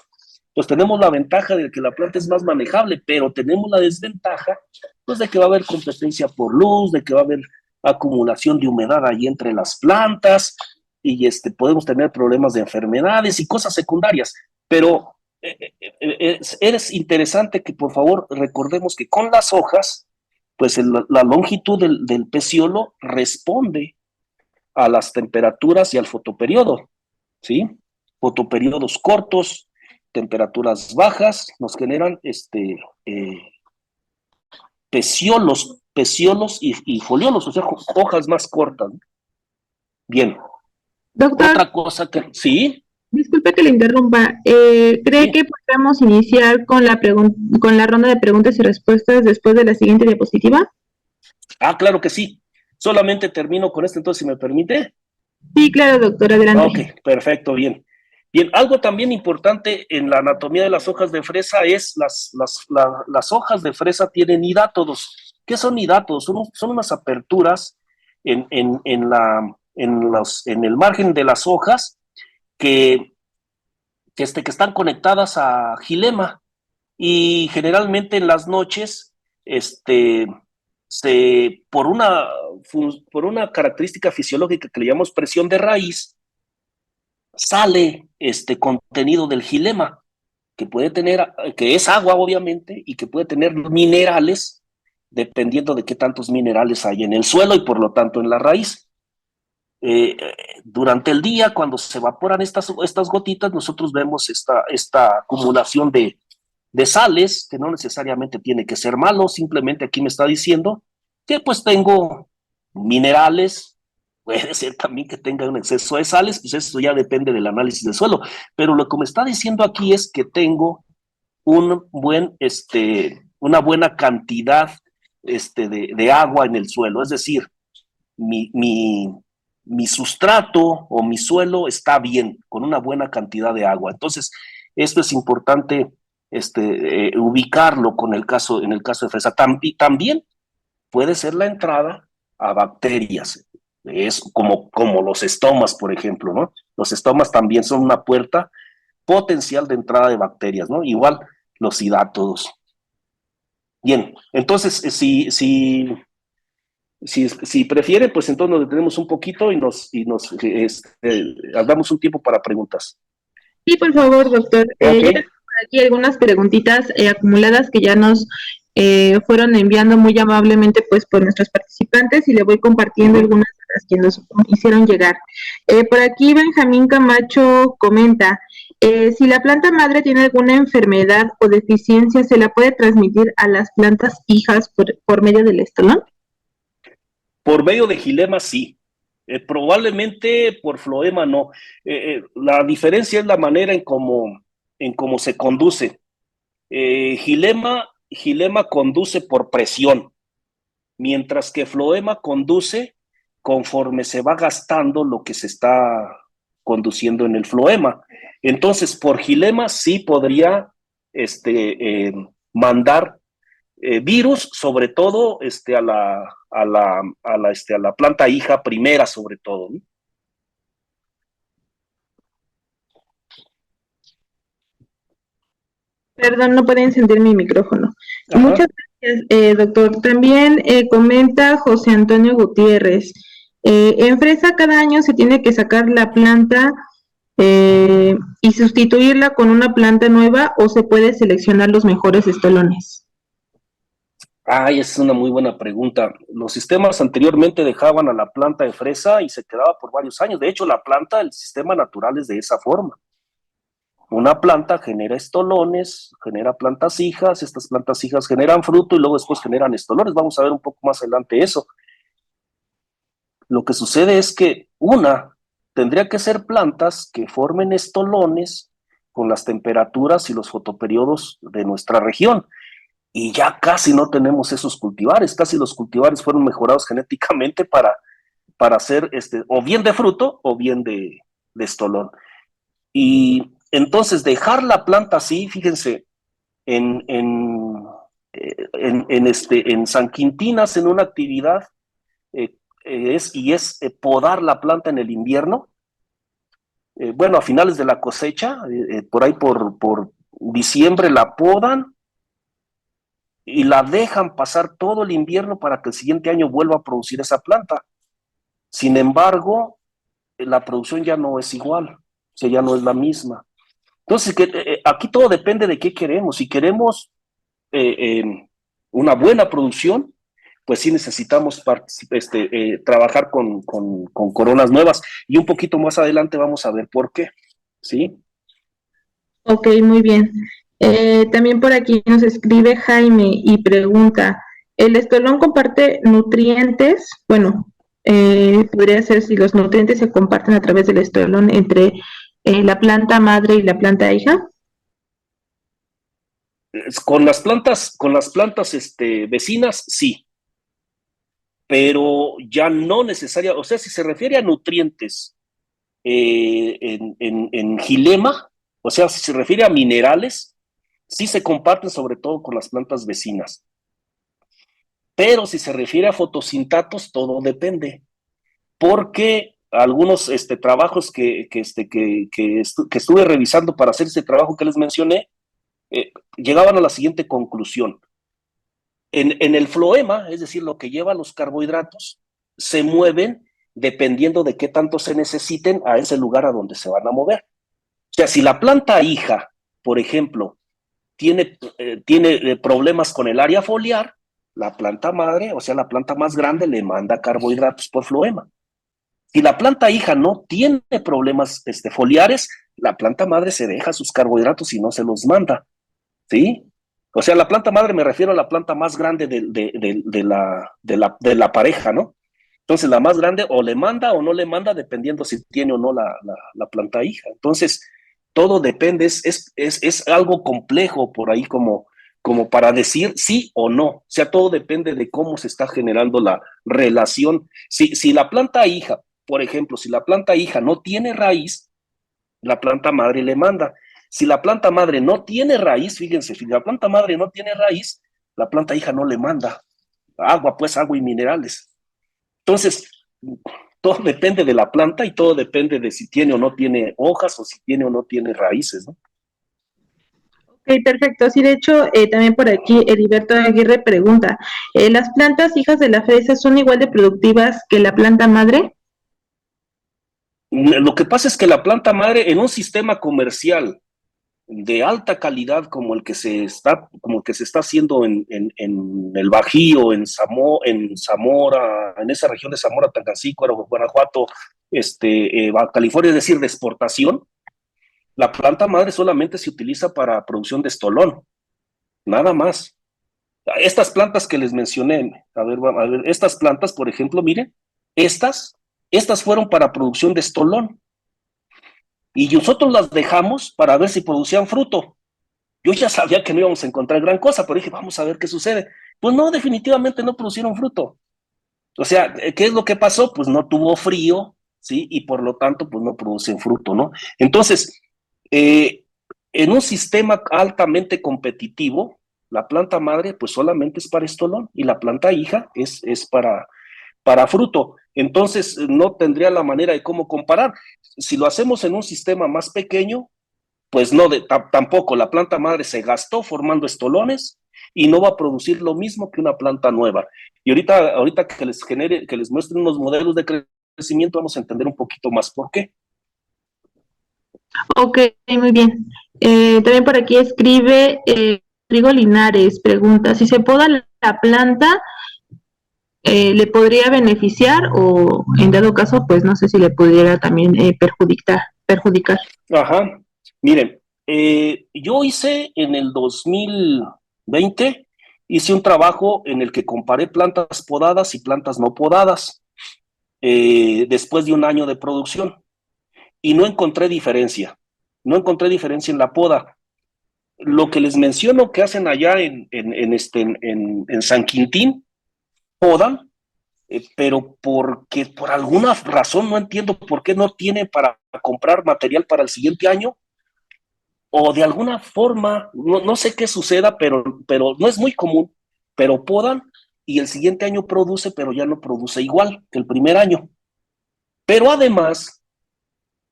pues tenemos la ventaja de que la planta es más manejable, pero tenemos la desventaja, pues, de que va a haber competencia por luz, de que va a haber acumulación de humedad ahí entre las plantas, y podemos tener problemas de enfermedades y cosas secundarias. Pero es interesante que, por favor, recordemos que con las hojas, pues la longitud del peciolo responde a las temperaturas y al fotoperiodo, ¿sí? Fotoperiodos cortos, temperaturas bajas, nos generan peciolos y foliolos, o sea, hojas más cortas. Bien. Doctor, Otra cosa que, sí, disculpe que le interrumpa. ¿Cree sí. que podemos iniciar con con la ronda de preguntas y respuestas después de la siguiente diapositiva? Ah, claro que sí. Solamente termino con esto, entonces, si me permite. Sí, claro, doctor, Ok, adelante. perfecto, bien. Bien, algo también importante en la anatomía de las hojas de fresa es las hojas de fresa tienen hidátodos. ¿Qué son hidátodos? Son unas aperturas en el margen de las hojas que, que están conectadas a xilema, y generalmente en las noches, por una característica fisiológica que le llamamos presión de raíz, sale este contenido del xilema, que es agua, obviamente, y que puede tener minerales, dependiendo de qué tantos minerales hay en el suelo y por lo tanto en la raíz. Eh, Durante el día, cuando se evaporan estas gotitas, nosotros vemos esta acumulación de sales, que no necesariamente tiene que ser malo, simplemente aquí me está diciendo que, pues, tengo minerales. Puede ser también que tenga un exceso de sales, pues eso ya depende del análisis del suelo, pero lo que me está diciendo aquí es que tengo una buena cantidad de agua en el suelo, es decir, mi, mi, mi sustrato o mi suelo está bien, con una buena cantidad de agua. Entonces, esto es importante ubicarlo en el caso de fresa. También puede ser la entrada a bacterias. Es como los estomas, por ejemplo, ¿no? Los estomas también son una puerta potencial de entrada de bacterias, ¿no? Igual los hidátodos. Bien, entonces, si prefiere, pues entonces nos detenemos un poquito y damos un tiempo para preguntas. Sí, por favor, doctor. Ok. Ya tengo por aquí algunas preguntitas acumuladas que ya nos fueron enviando muy amablemente pues por nuestros participantes y le voy compartiendo algunas de las que nos hicieron llegar. Por aquí Benjamín Camacho comenta, si la planta madre tiene alguna enfermedad o deficiencia, ¿se la puede transmitir a las plantas hijas por medio del estolón? Por medio de gilema, sí. Probablemente por floema no. La diferencia es la manera en cómo se conduce. Gilema conduce por presión, mientras que floema conduce conforme se va gastando lo que se está conduciendo en el floema. Entonces, por gilema sí podría mandar virus, sobre todo a la planta hija primera, sobre todo, ¿no? Perdón, no puede encender mi micrófono. Ajá. Muchas gracias, doctor. También comenta José Antonio Gutiérrez. En fresa cada año se tiene que sacar la planta y sustituirla con una planta nueva o se puede seleccionar los mejores estolones. Ay, esa es una muy buena pregunta. Los sistemas anteriormente dejaban a la planta de fresa y se quedaba por varios años. De hecho, la planta, el sistema natural es de esa forma. Una planta genera estolones, genera plantas hijas, estas plantas hijas generan fruto y luego después generan estolones. Vamos a ver un poco más adelante eso. Lo que sucede es que tendría que ser plantas que formen estolones con las temperaturas y los fotoperiodos de nuestra región. Y ya casi no tenemos esos cultivares, casi los cultivares fueron mejorados genéticamente para hacer o bien de fruto o bien de estolón. Y entonces dejar la planta así, fíjense, en San Quintinas, en una actividad, es podar la planta en el invierno. Bueno, a finales de la cosecha, por ahí por diciembre la podan y la dejan pasar todo el invierno para que el siguiente año vuelva a producir esa planta. Sin embargo, la producción ya no es igual, o sea, ya no es la misma. Entonces, aquí todo depende de qué queremos. Si queremos una buena producción, pues sí necesitamos trabajar con coronas nuevas. Y un poquito más adelante vamos a ver por qué, ¿sí? Ok, muy bien. También por aquí nos escribe Jaime y pregunta, ¿el estolón comparte nutrientes? Bueno, podría ser si los nutrientes se comparten a través del estolón entre la planta madre y la planta hija. Con las plantas vecinas, sí, pero ya no necesaria, o sea, si se refiere a nutrientes en gilema, o sea, si se refiere a minerales, sí se comparten sobre todo con las plantas vecinas. Pero si se refiere a fotosintatos, todo depende, porque algunos trabajos que estuve revisando para hacer este trabajo que les mencioné, llegaban a la siguiente conclusión. En el floema, es decir, lo que lleva los carbohidratos, se mueven dependiendo de qué tanto se necesiten a ese lugar a donde se van a mover. O sea, si la planta hija, por ejemplo, tiene problemas con el área foliar, la planta madre, o sea, la planta más grande, le manda carbohidratos por floema. Si la planta hija no tiene problemas foliares, la planta madre se deja sus carbohidratos y no se los manda, ¿sí? O sea, la planta madre me refiero a la planta más grande de la pareja, ¿no? Entonces, la más grande o le manda o no le manda, dependiendo si tiene o no la planta hija. Entonces, todo depende, es algo complejo por ahí como para decir sí o no. O sea, todo depende de cómo se está generando la relación. Si la planta hija, por ejemplo, si la planta hija no tiene raíz, la planta madre le manda. Si la planta madre no tiene raíz, fíjense, si la planta madre no tiene raíz, la planta hija no le manda agua, pues agua y minerales. Entonces, todo depende de la planta y todo depende de si tiene o no tiene hojas o si tiene o no tiene raíces, ¿no? Ok, perfecto. Sí, de hecho, también por aquí Heriberto Aguirre pregunta, ¿las plantas hijas de la fresa son igual de productivas que la planta madre? Lo que pasa es que la planta madre en un sistema comercial de alta calidad como el que se está haciendo en el Bajío, en Zamora, en esa región de Zamora, Tangancícuaro, Guanajuato, California, es decir, de exportación, la planta madre solamente se utiliza para producción de estolón, nada más. Estas plantas que les mencioné, a ver, estas plantas, por ejemplo, miren, estas fueron para producción de estolón y nosotros las dejamos para ver si producían fruto. Yo ya sabía que no íbamos a encontrar gran cosa, pero dije, vamos a ver qué sucede. Pues no, definitivamente no producieron fruto. O sea, ¿qué es lo que pasó? Pues no tuvo frío, ¿sí? Y por lo tanto, pues no producen fruto, ¿no? Entonces, eh, en un sistema altamente competitivo, la planta madre, pues solamente es para estolón y la planta hija es para fruto. Entonces, no tendría la manera de cómo comparar. Si lo hacemos en un sistema más pequeño, pues no, tampoco la planta madre se gastó formando estolones y no va a producir lo mismo que una planta nueva. Y ahorita que les muestren unos modelos de crecimiento, vamos a entender un poquito más por qué. Ok, muy bien. También por aquí escribe Rigo Linares, pregunta, si se poda la planta, ¿le podría beneficiar o en dado caso, pues no sé si le pudiera también perjudicar? Ajá, miren, yo hice en el 2020, hice un trabajo en el que comparé plantas podadas y plantas no podadas después de un año de producción y no encontré diferencia, no encontré diferencia en la poda. Lo que les menciono que hacen allá en San Quintín, podan, pero porque por alguna razón no entiendo por qué no tienen para comprar material para el siguiente año, o de alguna forma, no sé qué suceda, pero no es muy común, pero podan y el siguiente año produce, pero ya no produce igual que el primer año. Pero además,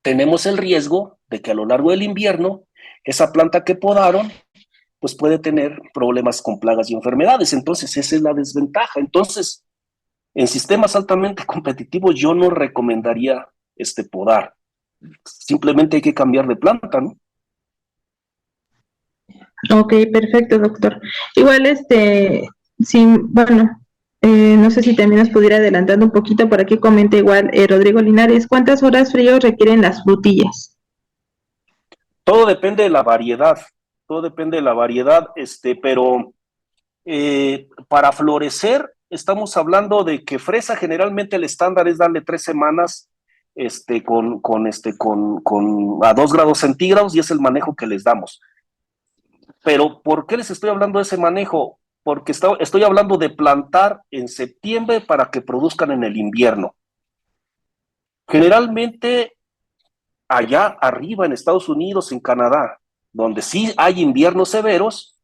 tenemos el riesgo de que a lo largo del invierno, esa planta que podaron pues puede tener problemas con plagas y enfermedades. Entonces, esa es la desventaja. Entonces, en sistemas altamente competitivos, yo no recomendaría podar. Simplemente hay que cambiar de planta, ¿no? Ok, perfecto, doctor. Igual, sí, bueno, no sé si también nos pudiera adelantando un poquito, por aquí comenta igual Rodrigo Linares, ¿cuántas horas frío requieren las frutillas? Todo depende de la variedad, todo depende de la variedad, pero para florecer, estamos hablando de que fresa generalmente el estándar es darle 3 semanas con a 2 grados centígrados y es el manejo que les damos. Pero ¿por qué les estoy hablando de ese manejo? Porque estoy hablando de plantar en septiembre para que produzcan en el invierno. Generalmente allá arriba en Estados Unidos, en Canadá, donde sí hay inviernos severos,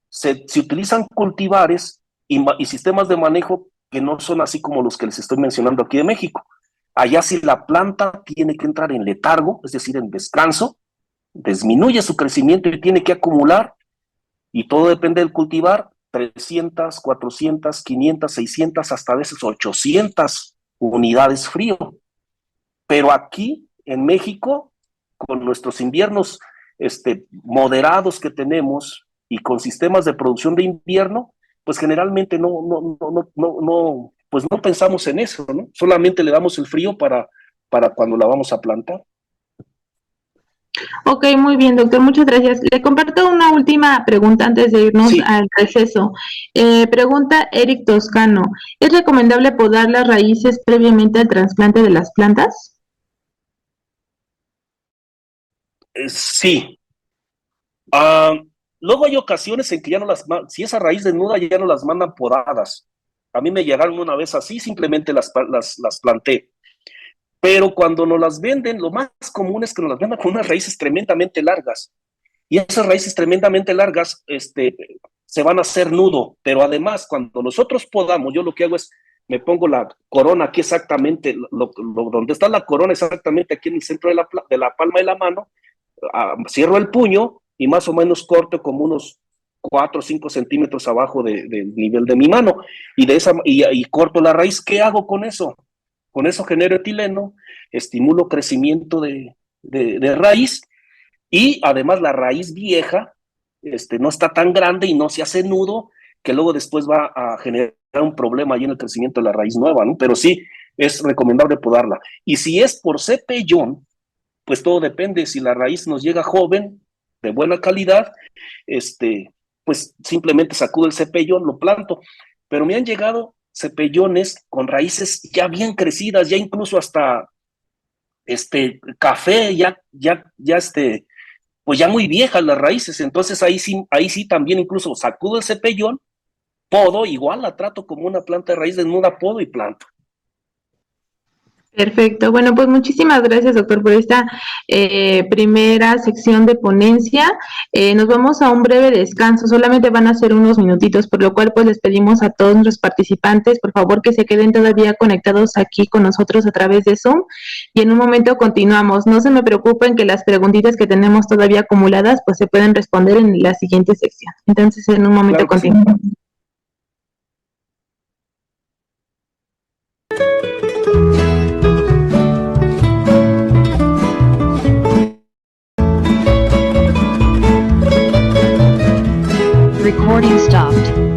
se utilizan cultivares y sistemas de manejo que no son así como los que les estoy mencionando aquí de México. Allá sí la planta tiene que entrar en letargo, es decir, en descanso, disminuye su crecimiento y tiene que acumular, y todo depende del cultivar, 300, 400, 500, 600, hasta a veces 800 unidades frío. Pero aquí en México, con nuestros inviernos moderados que tenemos y con sistemas de producción de invierno, pues generalmente pues no pensamos en eso, ¿no? Solamente le damos el frío para cuando la vamos a plantar. Ok, muy bien, doctor, muchas gracias. Le comparto una última pregunta antes de irnos Sí, al receso. Pregunta Eric Toscano, ¿es recomendable podar las raíces previamente al trasplante de las plantas? sí. Luego hay ocasiones en que ya no si esa raíz desnuda ya no las mandan podadas. A mí me llegaron una vez así, simplemente las planté. Pero cuando nos las venden, lo más común es que nos las vendan con unas raíces tremendamente largas. y esas raíces tremendamente largas se van a hacer nudo, pero además cuando nosotros podamos, yo lo que hago es, me pongo la corona aquí exactamente, donde está la corona exactamente aquí en el centro de la palma de la mano, cierro el puño y más o menos corto como unos 4 o 5 centímetros abajo del nivel de mi mano, y corto la raíz. ¿Qué hago con eso? Con eso genero etileno, estimulo crecimiento de raíz, y además la raíz vieja no está tan grande y no se hace nudo, que luego después va a generar un problema ahí en el crecimiento de la raíz nueva, ¿no? Pero sí es recomendable podarla. Y si es por cepellón, pues todo depende. Si la raíz nos llega joven, de buena calidad, pues simplemente sacudo el cepellón, lo planto. Pero me han llegado cepellones con raíces ya bien crecidas, ya incluso hasta café, pues ya muy viejas las raíces. Entonces ahí sí también incluso sacudo el cepellón, podo, igual la trato como una planta de raíz desnuda, podo y planto. Perfecto. Bueno, pues muchísimas gracias, doctor, por esta primera sección de ponencia. Nos vamos a un breve descanso, solamente van a ser unos minutitos, por lo cual pues les pedimos a todos nuestros participantes, por favor, que se queden todavía conectados aquí con nosotros a través de Zoom, y en un momento continuamos. No se me preocupen que las preguntitas que tenemos todavía acumuladas pues se pueden responder en la siguiente sección. Entonces, en un momento Claro que sí. continuamos. Recording stopped.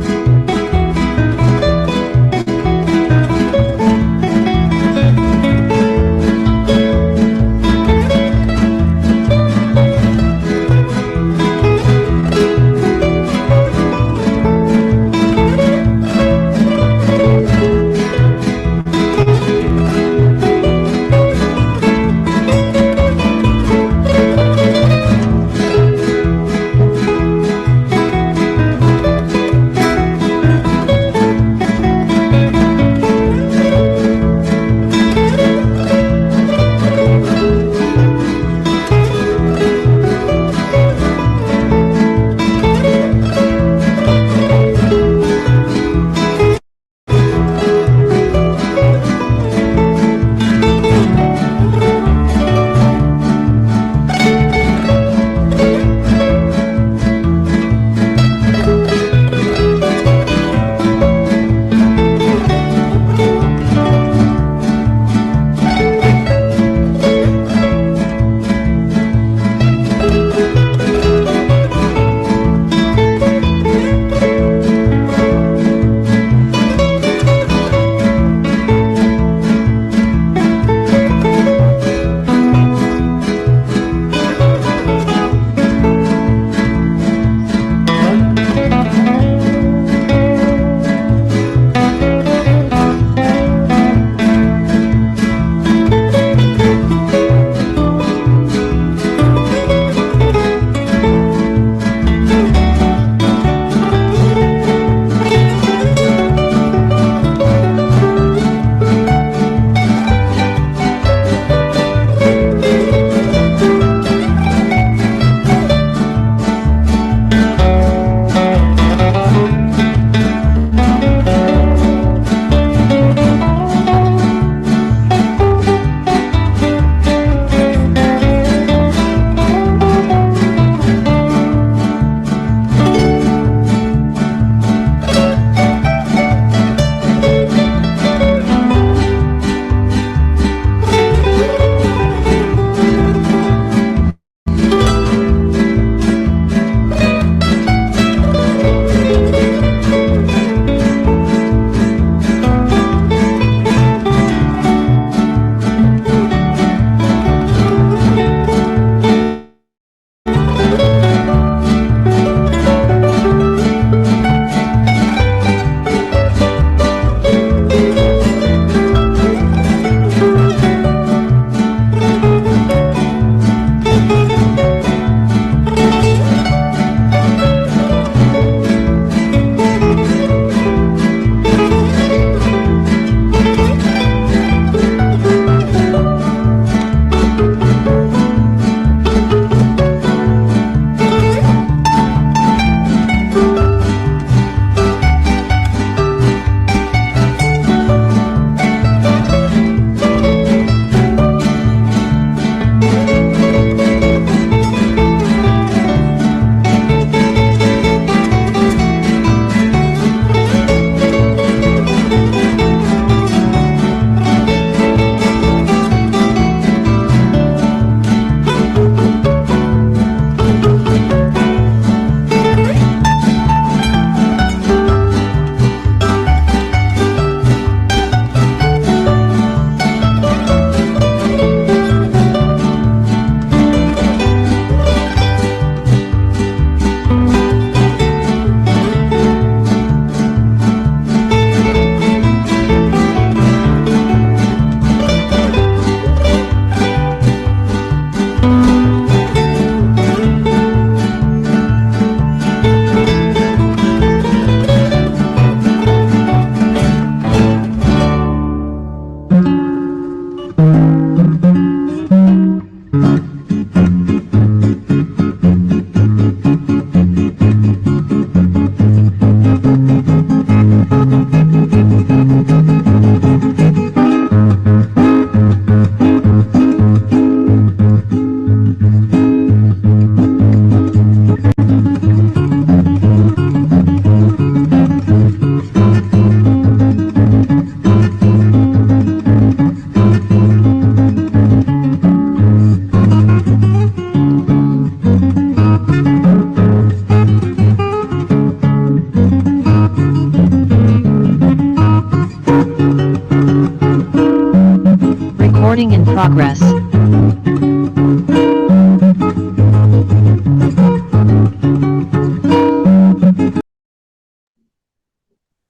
Recording in progress.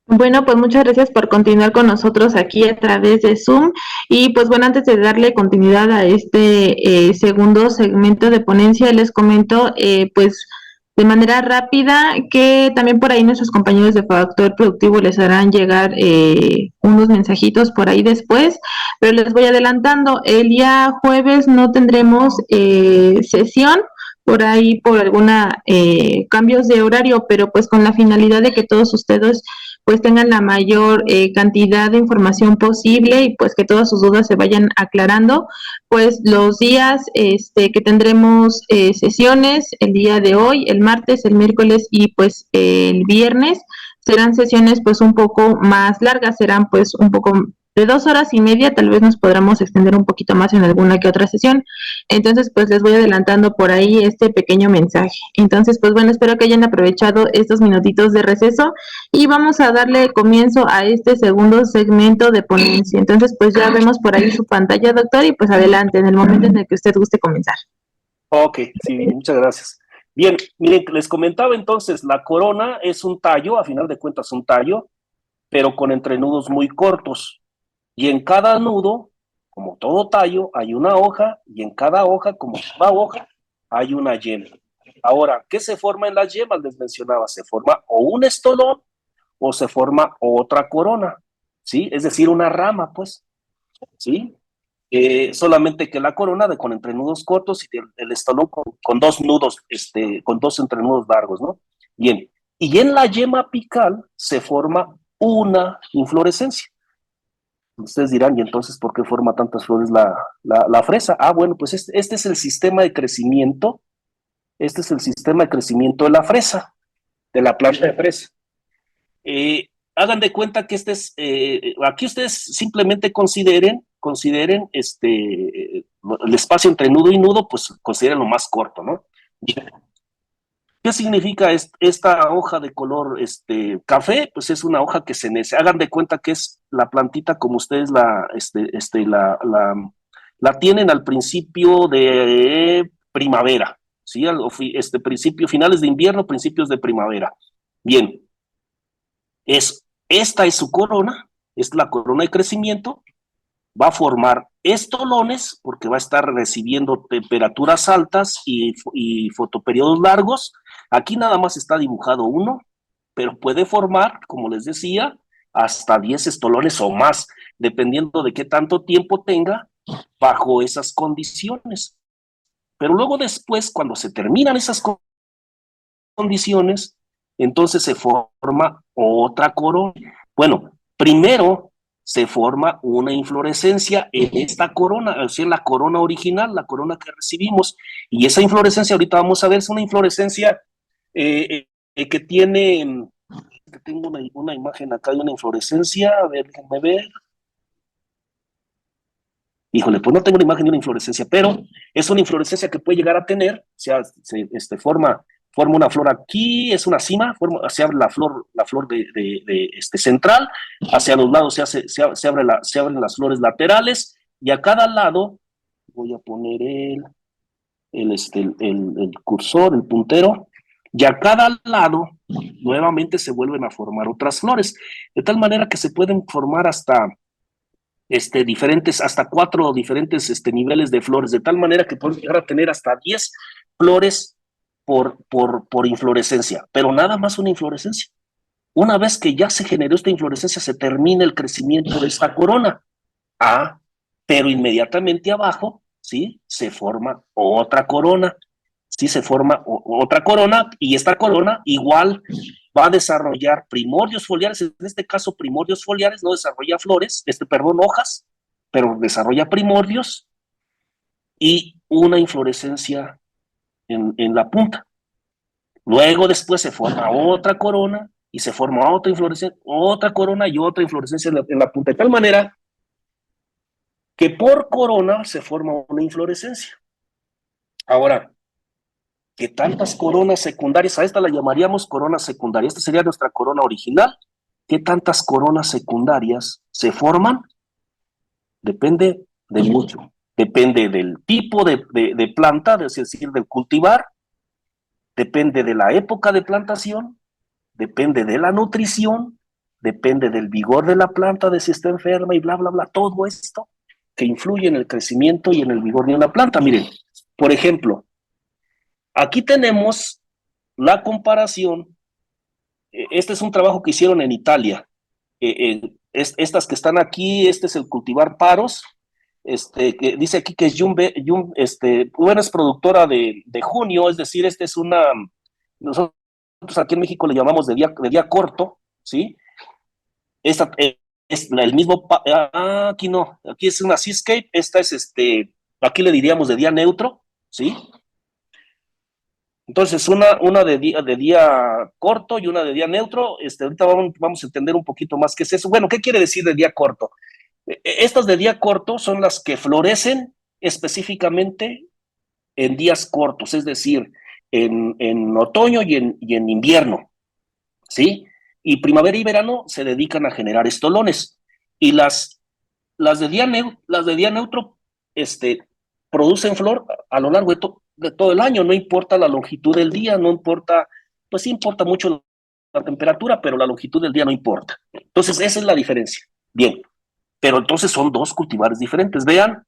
Bueno, pues muchas gracias por continuar con nosotros aquí a través de Zoom. Y pues bueno, antes de darle continuidad a este segundo segmento de ponencia, les comento pues de manera rápida que también por ahí nuestros compañeros de Factor Productivo les harán llegar unos mensajitos por ahí después, pero les voy adelantando, el día jueves no tendremos sesión por ahí por alguna cambios de horario, pero pues con la finalidad de que todos ustedes pues tengan la mayor cantidad de información posible y pues que todas sus dudas se vayan aclarando, pues los días que tendremos sesiones, el día de hoy, el martes, el miércoles y pues el viernes, serán sesiones pues un poco más largas, serán pues un poco de 2 horas y media, tal vez nos podamos extender un poquito más en alguna que otra sesión. Entonces, pues les voy adelantando por ahí este pequeño mensaje. Entonces, pues bueno, espero que hayan aprovechado estos minutitos de receso y vamos a darle comienzo a este segundo segmento de ponencia. Entonces, pues ya vemos por ahí su pantalla, doctor, y pues adelante, en el momento en el que usted guste comenzar. Ok, sí, muchas gracias. Bien, miren, les comentaba entonces, la corona es un tallo, a final de cuentas un tallo, pero con entrenudos muy cortos. Y en cada nudo, como todo tallo, hay una hoja, y en cada hoja, como toda hoja, hay una yema. Ahora, ¿qué se forma en las yemas? Les mencionaba, se forma o un estolón o se forma otra corona, ¿sí? Es decir, una rama, pues, ¿sí? Solamente que la corona con entrenudos cortos y el estolón con dos nudos, con dos entrenudos largos, ¿no? Bien, y en la yema apical se forma una inflorescencia. Ustedes dirán, ¿y entonces por qué forma tantas flores la fresa? Ah, bueno, pues este es el sistema de crecimiento, este es el sistema de crecimiento de la fresa, de la planta de fresa. Hagan de cuenta que aquí ustedes simplemente consideren el espacio entre nudo y nudo, pues consideren lo más corto, ¿no? ¿Qué significa esta hoja de color café? Pues es una hoja que se nece. Hagan de cuenta que es la plantita como ustedes la tienen al principio de primavera, ¿sí? Principio, finales de invierno, principios de primavera. Bien, esta es su corona, es la corona de crecimiento, va a formar estolones porque va a estar recibiendo temperaturas altas y fotoperiodos largos. Aquí nada más está dibujado uno, pero puede formar, como les decía, hasta 10 estolones o más, dependiendo de qué tanto tiempo tenga bajo esas condiciones. Pero luego después, cuando se terminan esas condiciones, entonces se forma otra corona. Bueno, primero se forma una inflorescencia en esta corona, o sea, la corona original, la corona que recibimos, y esa inflorescencia, ahorita vamos a ver, es una inflorescencia que tiene, tengo una imagen acá de una inflorescencia, a ver, déjenme ver. Híjole, pues no tengo una imagen de una inflorescencia, pero es una inflorescencia que puede llegar a tener, o sea, forma una flor aquí, es una cima, se abre la flor central, hacia los lados se abren las flores laterales, y a cada lado, voy a poner el cursor, el puntero, y a cada lado nuevamente se vuelven a formar otras flores, de tal manera que se pueden formar hasta 4 diferentes niveles de flores, de tal manera que pueden llegar a tener hasta 10 flores por inflorescencia, pero nada más una inflorescencia. Una vez que ya se generó esta inflorescencia, se termina el crecimiento de esta corona. Ah, pero inmediatamente abajo, ¿sí? Se forma otra corona. Sí, se forma otra corona, y esta corona igual va a desarrollar primordios foliares, en este caso primordios foliares, no desarrolla flores, hojas, pero desarrolla primordios y una inflorescencia en la punta. Luego después se forma otra corona y se forma otra inflorescencia, otra corona y otra inflorescencia en la punta, de tal manera que por corona se forma una inflorescencia. Ahora, ¿qué tantas coronas secundarias? A esta la llamaríamos corona secundaria. Esta sería nuestra corona original. ¿Qué tantas coronas secundarias se forman? Depende de mucho. Depende del tipo de planta, es decir, del cultivar, depende de la época de plantación, depende de la nutrición, depende del vigor de la planta, de si está enferma y bla, bla, bla, todo esto que influye en el crecimiento y en el vigor de una planta. Miren, por ejemplo, aquí tenemos la comparación, este es un trabajo que hicieron en Italia, estas que están aquí, este es el cultivar paros, que dice aquí que es bueno, es productora de junio, es decir, nosotros aquí en México le llamamos de día corto, ¿sí? Esta es el mismo, aquí no, aquí es una seascape, esta es aquí le diríamos de día neutro, ¿sí? Entonces, una de día corto y una de día neutro. Ahorita vamos a entender un poquito más qué es eso. Bueno, ¿qué quiere decir de día corto? Estas de día corto son las que florecen específicamente en días cortos, es decir, en otoño y en invierno, ¿sí? Y primavera y verano se dedican a generar estolones. Y las de día neutro producen flor a lo largo de todo el año, no importa la longitud del día, no importa, pues sí importa mucho la temperatura, pero la longitud del día no importa. Entonces, esa es la diferencia. Bien, pero entonces son dos cultivares diferentes. Vean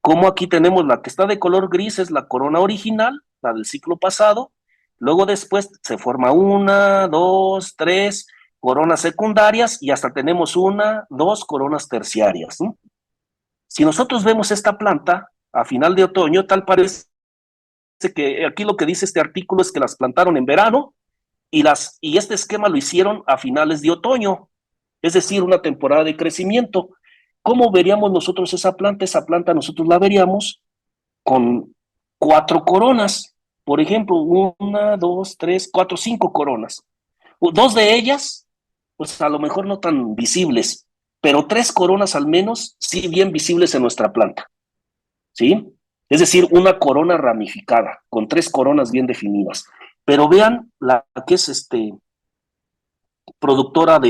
cómo aquí tenemos la que está de color gris, es la corona original, la del ciclo pasado. Luego después se forma una, dos, tres coronas secundarias y hasta tenemos una, dos coronas terciarias, ¿no? Si nosotros vemos esta planta a final de otoño, tal parece que aquí lo que dice este artículo es que las plantaron en verano y este esquema lo hicieron a finales de otoño, es decir, una temporada de crecimiento. ¿Cómo veríamos nosotros esa planta? Esa planta nosotros la veríamos con cuatro coronas, por ejemplo, una, dos, tres, cuatro, cinco coronas. Dos de ellas, pues a lo mejor no tan visibles, pero tres coronas al menos sí bien visibles en nuestra planta, ¿sí? Es decir, una corona ramificada, con tres coronas bien definidas. Pero vean la que es productora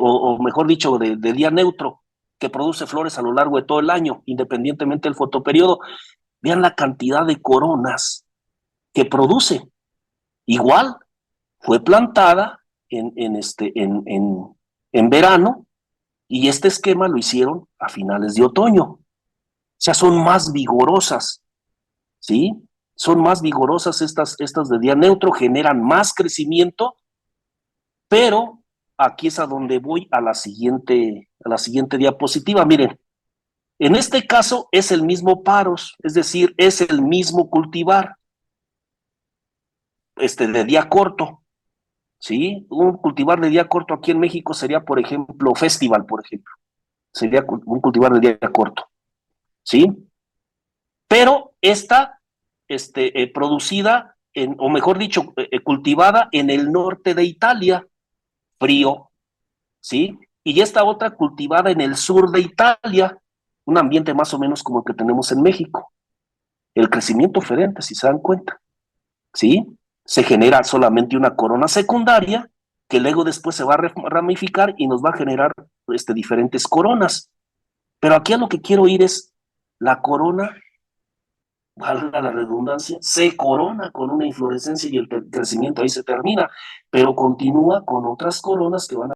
o mejor dicho, de día neutro, que produce flores a lo largo de todo el año, independientemente del fotoperiodo. Vean la cantidad de coronas que produce. Igual, fue plantada en verano y este esquema lo hicieron a finales de otoño. O sea, son más vigorosas, ¿sí? Son más vigorosas estas de día neutro, generan más crecimiento, pero aquí es a donde voy a la siguiente diapositiva. Miren, en este caso es el mismo paros, es decir, es el mismo cultivar, de día corto, ¿sí? Un cultivar de día corto aquí en México sería, por ejemplo, Festival, por ejemplo. Sería un cultivar de día corto, ¿sí? Pero esta, producida, o mejor dicho, cultivada en el norte de Italia, frío, ¿sí? Y esta otra cultivada en el sur de Italia, un ambiente más o menos como el que tenemos en México. El crecimiento diferente, si se dan cuenta, ¿sí? Se genera solamente una corona secundaria que luego después se va a ramificar y nos va a generar diferentes coronas. Pero aquí a lo que quiero ir es la corona, valga la redundancia, se corona con una inflorescencia y el crecimiento ahí se termina, pero continúa con otras coronas que van a